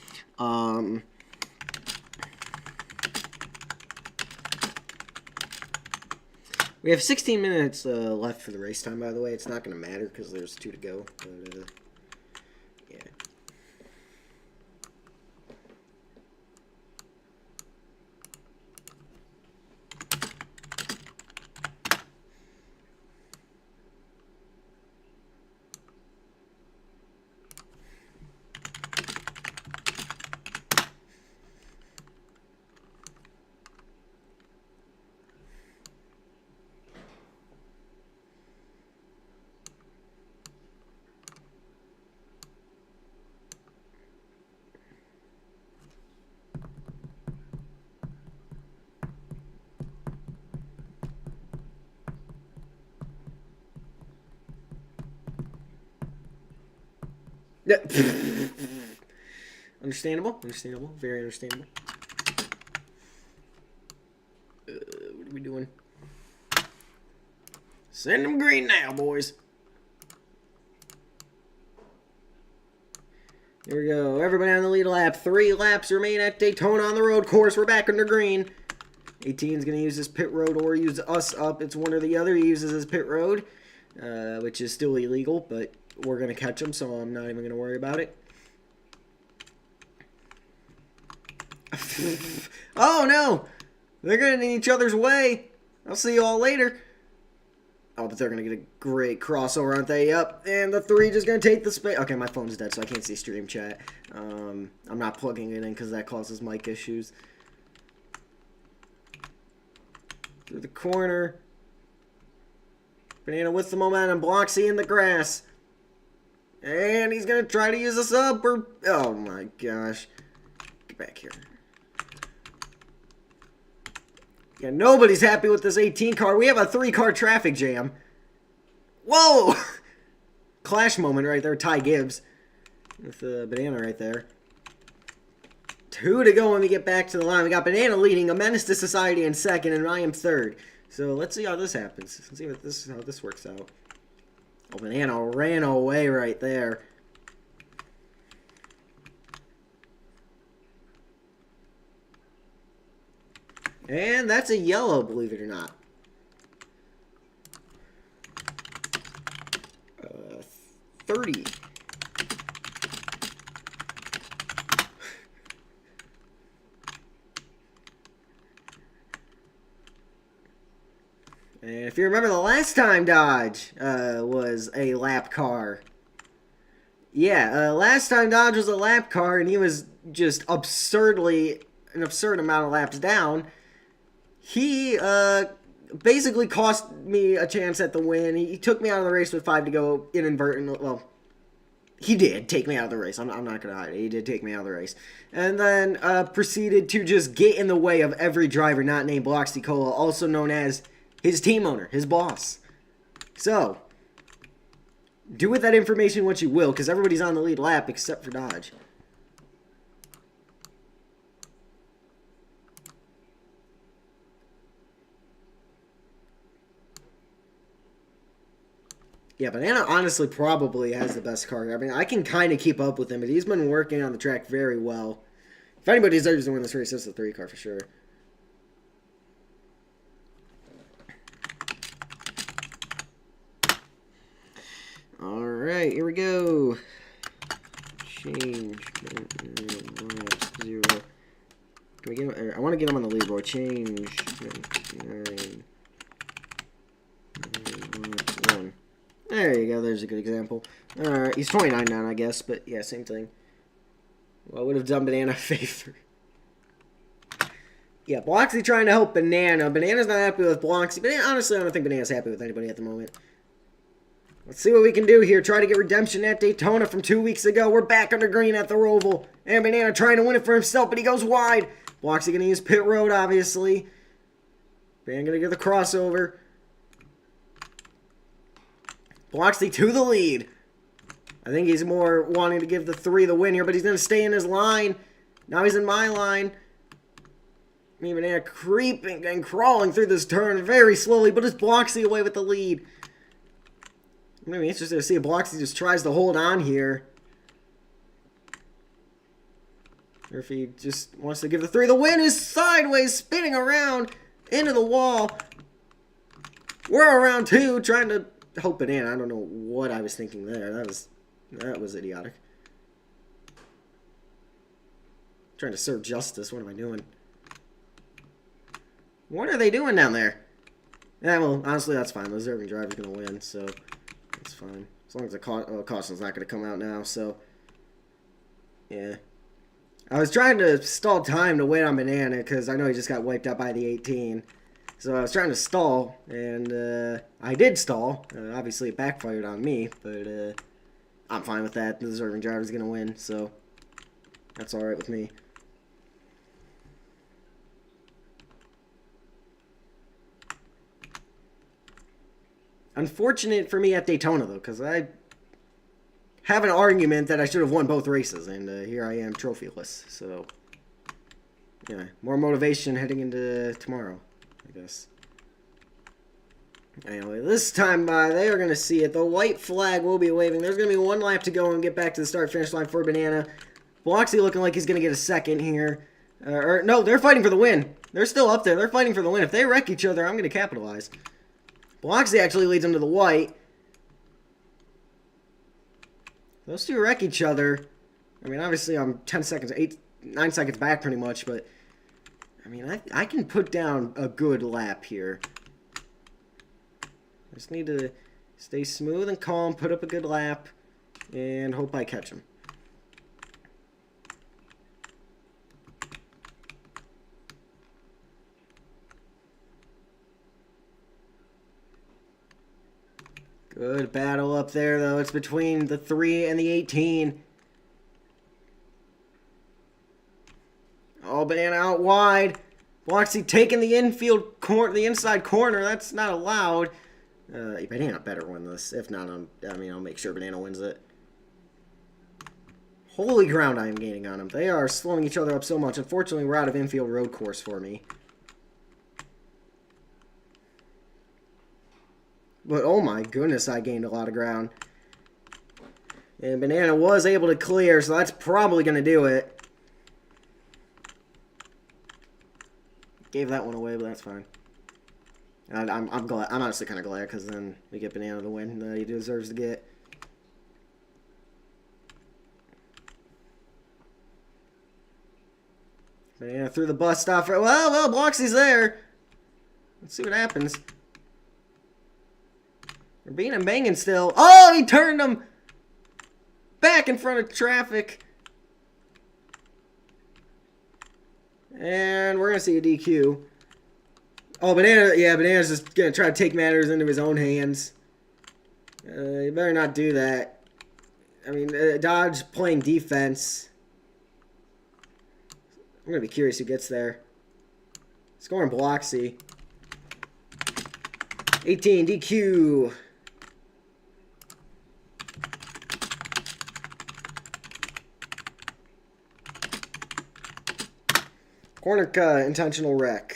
[SPEAKER 1] We have 16 minutes left for the race time, by the way. It's not going to matter because there's 2 to go. But, yeah. Understandable. Understandable. Very understandable. What are we doing? Send them green now, boys. Here we go. Everybody on the lead lap. 3 laps remain at Daytona on the road course. We're back under green. 18 is going to use his pit road or use us up. It's one or the other. He uses his pit road, which is still illegal, but we're going to catch him, so I'm not even going to worry about it. Oh, no. They're getting in each other's way. I'll see you all later. Oh, but they're going to get a great crossover, aren't they? Yep. And the 3 just going to take the space. Okay, my phone's dead, so I can't see stream chat. I'm not plugging it in because that causes mic issues. Through the corner. Banana with the momentum. Bloxy in the grass. And he's going to try to use us up. Oh, my gosh. Get back here. Yeah, nobody's happy with this 18 car. We have a 3-car traffic jam. Whoa! Clash moment right there. Ty Gibbs with the Banana right there. 2 to go when we get back to the line. We got Banana leading, A Menace to Society in second, and I am third. So let's see how this happens. Let's see how this works out. Oh, Banana ran away right there. And that's a yellow, believe it or not. 30. And if you remember the last time Dodge was a lap car. Yeah, last time Dodge was a lap car and he was just an absurd amount of laps down. He basically cost me a chance at the win. He took me out of the race with 5 to go inadvertently. Well, he did take me out of the race. I'm not going to hide it. He did take me out of the race. And then proceeded to just get in the way of every driver not named Bloxy Cola, also known as his team owner, his boss. So, do with that information what you will, because everybody's on the lead lap except for Dodge. Yeah, Banana honestly probably has the best car. I mean, I can kind of keep up with him, but he's been working on the track very well. If anybody deserves to win this race, it's the 3 car for sure. Alright, here we go. Change. 0. Can we get him? I want to get him on the leaderboard. Change. 9. There you go. There's a good example. Alright, he's 29 now, I guess. But, yeah, same thing. Well, I would have done Banana a favor. Yeah, Bloxy trying to help Banana. Banana's not happy with Bloxy. But honestly, I don't think Banana's happy with anybody at the moment. Let's see what we can do here. Try to get redemption at Daytona from 2 weeks ago. We're back under green at the Roval. And Banana trying to win it for himself, but he goes wide. Bloxy going to use pit road, obviously. Banana going to get the crossover. Bloxy to the lead. I think he's more wanting to give the 3 the win here, but he's going to stay in his line. Now he's in my line. Me and Banana creeping and crawling through this turn very slowly, but it's Bloxy away with the lead. I'm going to be interested to see if Bloxy just tries to hold on here. Or if he just wants to give the 3. The win is sideways, spinning around into the wall. We're around 2, trying to hope it in. I don't know what I was thinking there. That was idiotic. Trying to serve justice. What am I doing? What are they doing down there? Yeah, well, honestly, that's fine. The deserving driver's going to win, so that's fine. As long as the caution's not going to come out now, so yeah. I was trying to stall time to wait on Banana because I know he just got wiped out by the 18. So I was trying to stall, and I did stall. Obviously, it backfired on me, but I'm fine with that. The deserving driver's going to win, so that's all right with me. Unfortunate for me at Daytona, though, because I have an argument that I should have won both races, and here I am trophyless. So, yeah, more motivation heading into tomorrow, I guess. Anyway, this time they are going to see it. The white flag will be waving. There's going to be one lap to go and get back to the start-finish line for Banana. Bloxy looking like he's going to get a second here. No, they're fighting for the win. They're still up there. They're fighting for the win. If they wreck each other, I'm going to capitalize. Bloxy actually leads them to the white. Those two wreck each other. I mean, obviously I'm 10 seconds, 9 seconds back pretty much, but I mean, I can put down a good lap here. I just need to stay smooth and calm, put up a good lap, and hope I catch him. Good battle up there, though. It's between the 3 and the 18. Oh, Banana out wide. Bloxy taking the infield corner, the inside corner. That's not allowed. Banana better win this. If not, I'll make sure Banana wins it. Holy ground I am gaining on them. They are slowing each other up so much. Unfortunately, we're out of infield road course for me. But, oh my goodness, I gained a lot of ground. And Banana was able to clear, so that's probably going to do it. Gave that one away, but that's fine. I'm glad. I'm honestly kind of glad, because then we get Banana the win that he deserves to get. Banana through the bus stop. Well, Bloxy's there. Let's see what happens. We're beating and banging still. Oh, he turned him back in front of traffic. And we're going to see a DQ. Oh, Banana's just going to try to take matters into his own hands. You better not do that. I mean, Dodge playing defense. I'm going to be curious who gets there. Scoring Bloxy. 18, DQ. Corner cut, intentional wreck.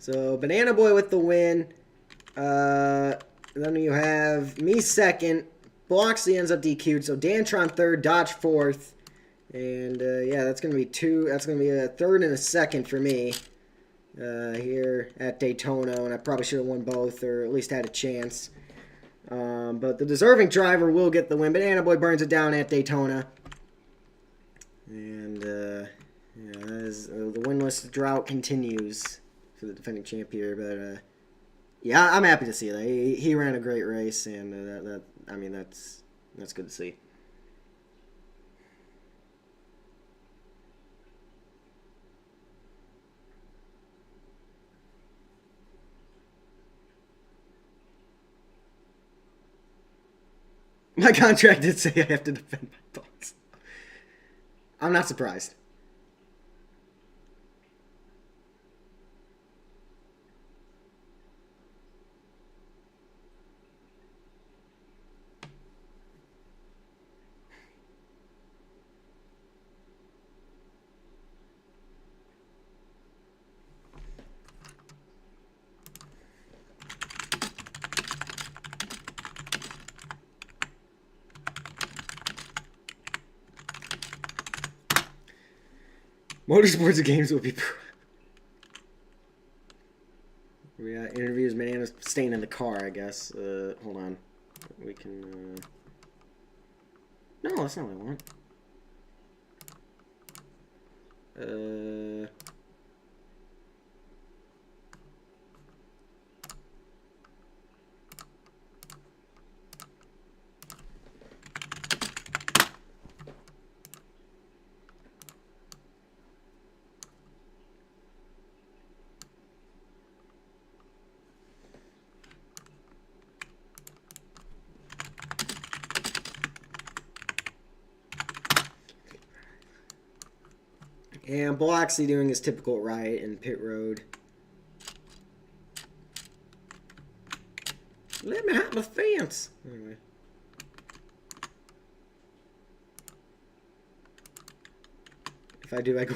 [SPEAKER 1] So, Banana Boy with the win. Then you have me second. Bloxy ends up DQ'd. So, Dantron third, Dodge fourth. And, yeah, that's going to be two. That's going to be a third and a second for me here at Daytona. And I probably should have won both, or at least had a chance. But the deserving driver will get the win. Banana Boy burns it down at Daytona. And, yeah, the winless drought continues for the defending champ here, but yeah, I'm happy to see that he ran a great race, and I mean that's good to see. My contract did say I have to defend my thoughts. I'm not surprised. Motorsports games will be. We got interviews. Banana's staying in the car, I guess. Hold on. We can, no, that's not what I want. And Biloxi doing his typical riot in pit road. Let me hop the fence. Anyway. If I do, I go.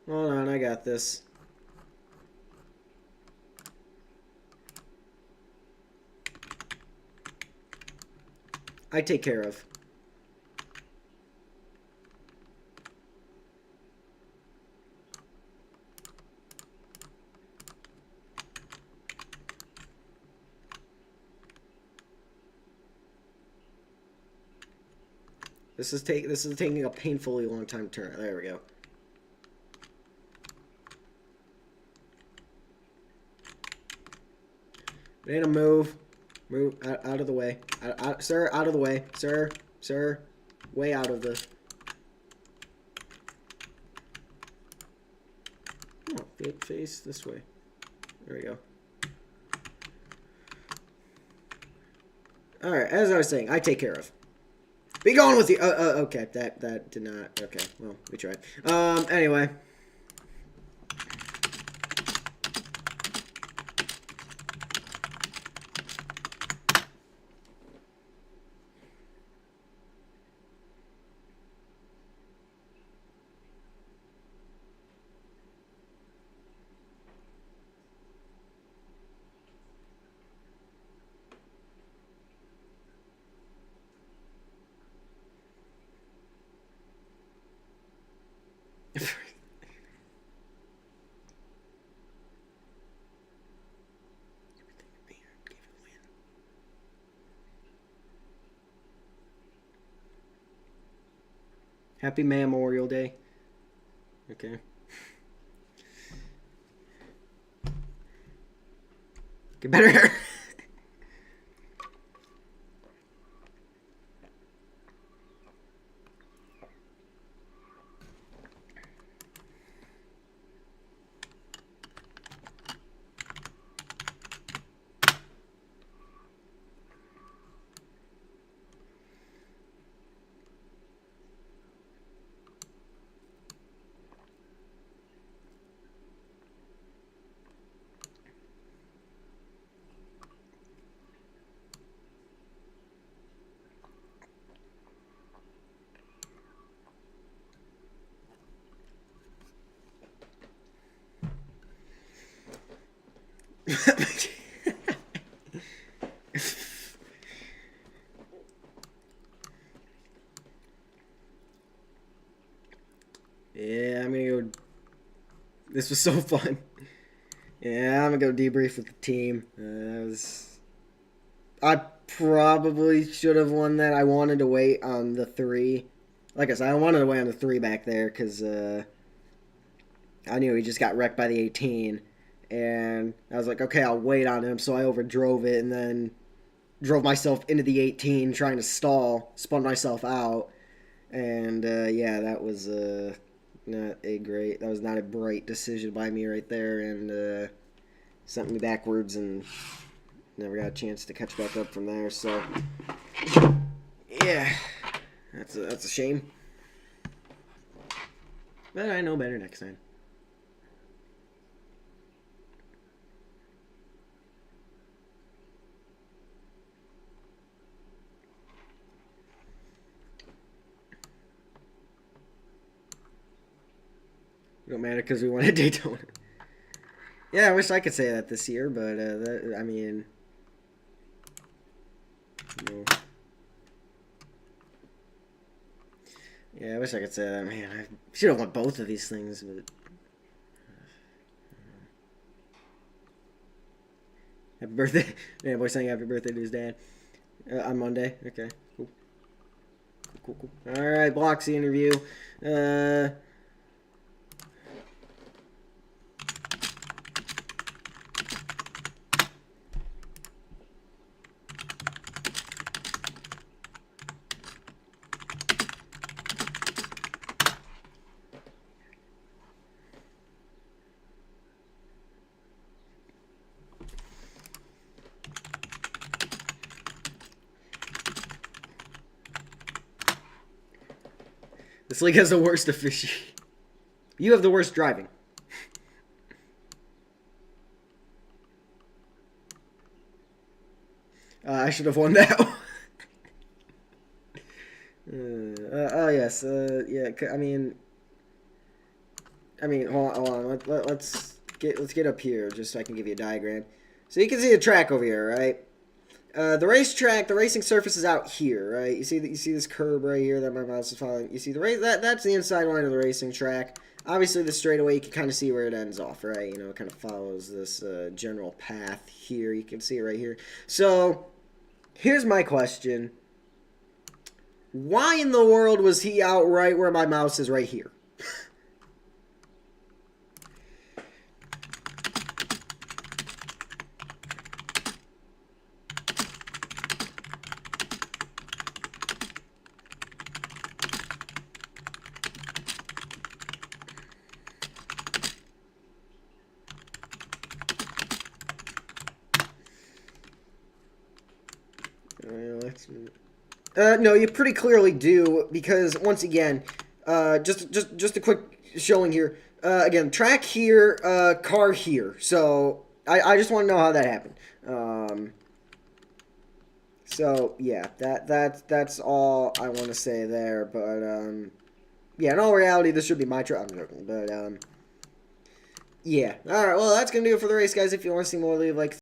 [SPEAKER 1] Hold on, I got this. I take care of. This is taking a painfully long time to turn. There we go. Banana, move. Move out of the way. Sir, out of the way. Sir. Sir. Way out of the... Oh, face this way. There we go. Alright, as I was saying, I take care of. Be going with you. Okay, that did not... Okay, well, we tried. Anyway... Happy Memorial Day. Okay. Get better. Yeah, I'm gonna go. This was so fun. Yeah, I'm gonna go debrief with the team. I probably should have won that. I wanted to wait on the 3. Like I said, I wanted to wait on the 3 back there because I knew he just got wrecked by the 18. And I was like, okay, I'll wait on him. So I overdrove it and then drove myself into the 18 trying to stall, spun myself out. And yeah, that was that was not a bright decision by me right there, and sent me backwards and never got a chance to catch back up from there. So yeah, that's a shame. But I know better next time. It don't matter because we won at Daytona. Yeah, I wish I could say that this year, but I mean, no. Yeah, I wish I could say that. Man, I should have won both of these things, but... Happy birthday. Yeah, boy saying happy birthday to his dad. On Monday. Okay, cool. Cool. Alright, Bloxy interview. This league has the worst officiating. You have the worst driving. I should have won that one. Oh yes, yeah. I mean, hold on. Let's get up here just so I can give you a diagram. So you can see the track over here, right? The racetrack, the racing surface is out here, right? You see this curb right here that my mouse is following. You see the that's the inside line of the racing track. Obviously, the straightaway, you can kind of see where it ends off, right? You know, it kind of follows this general path here. You can see it right here. So, here's my question. Why in the world was he out right where my mouse is right here? No, you pretty clearly do, because once again, just a quick showing here. Again, track here, car here. So I just want to know how that happened. So yeah, that's all I want to say there. But yeah, in all reality, this should be my track. I'm joking, but yeah. All right, well, that's gonna do it for the race, guys. If you want to see more, leave like.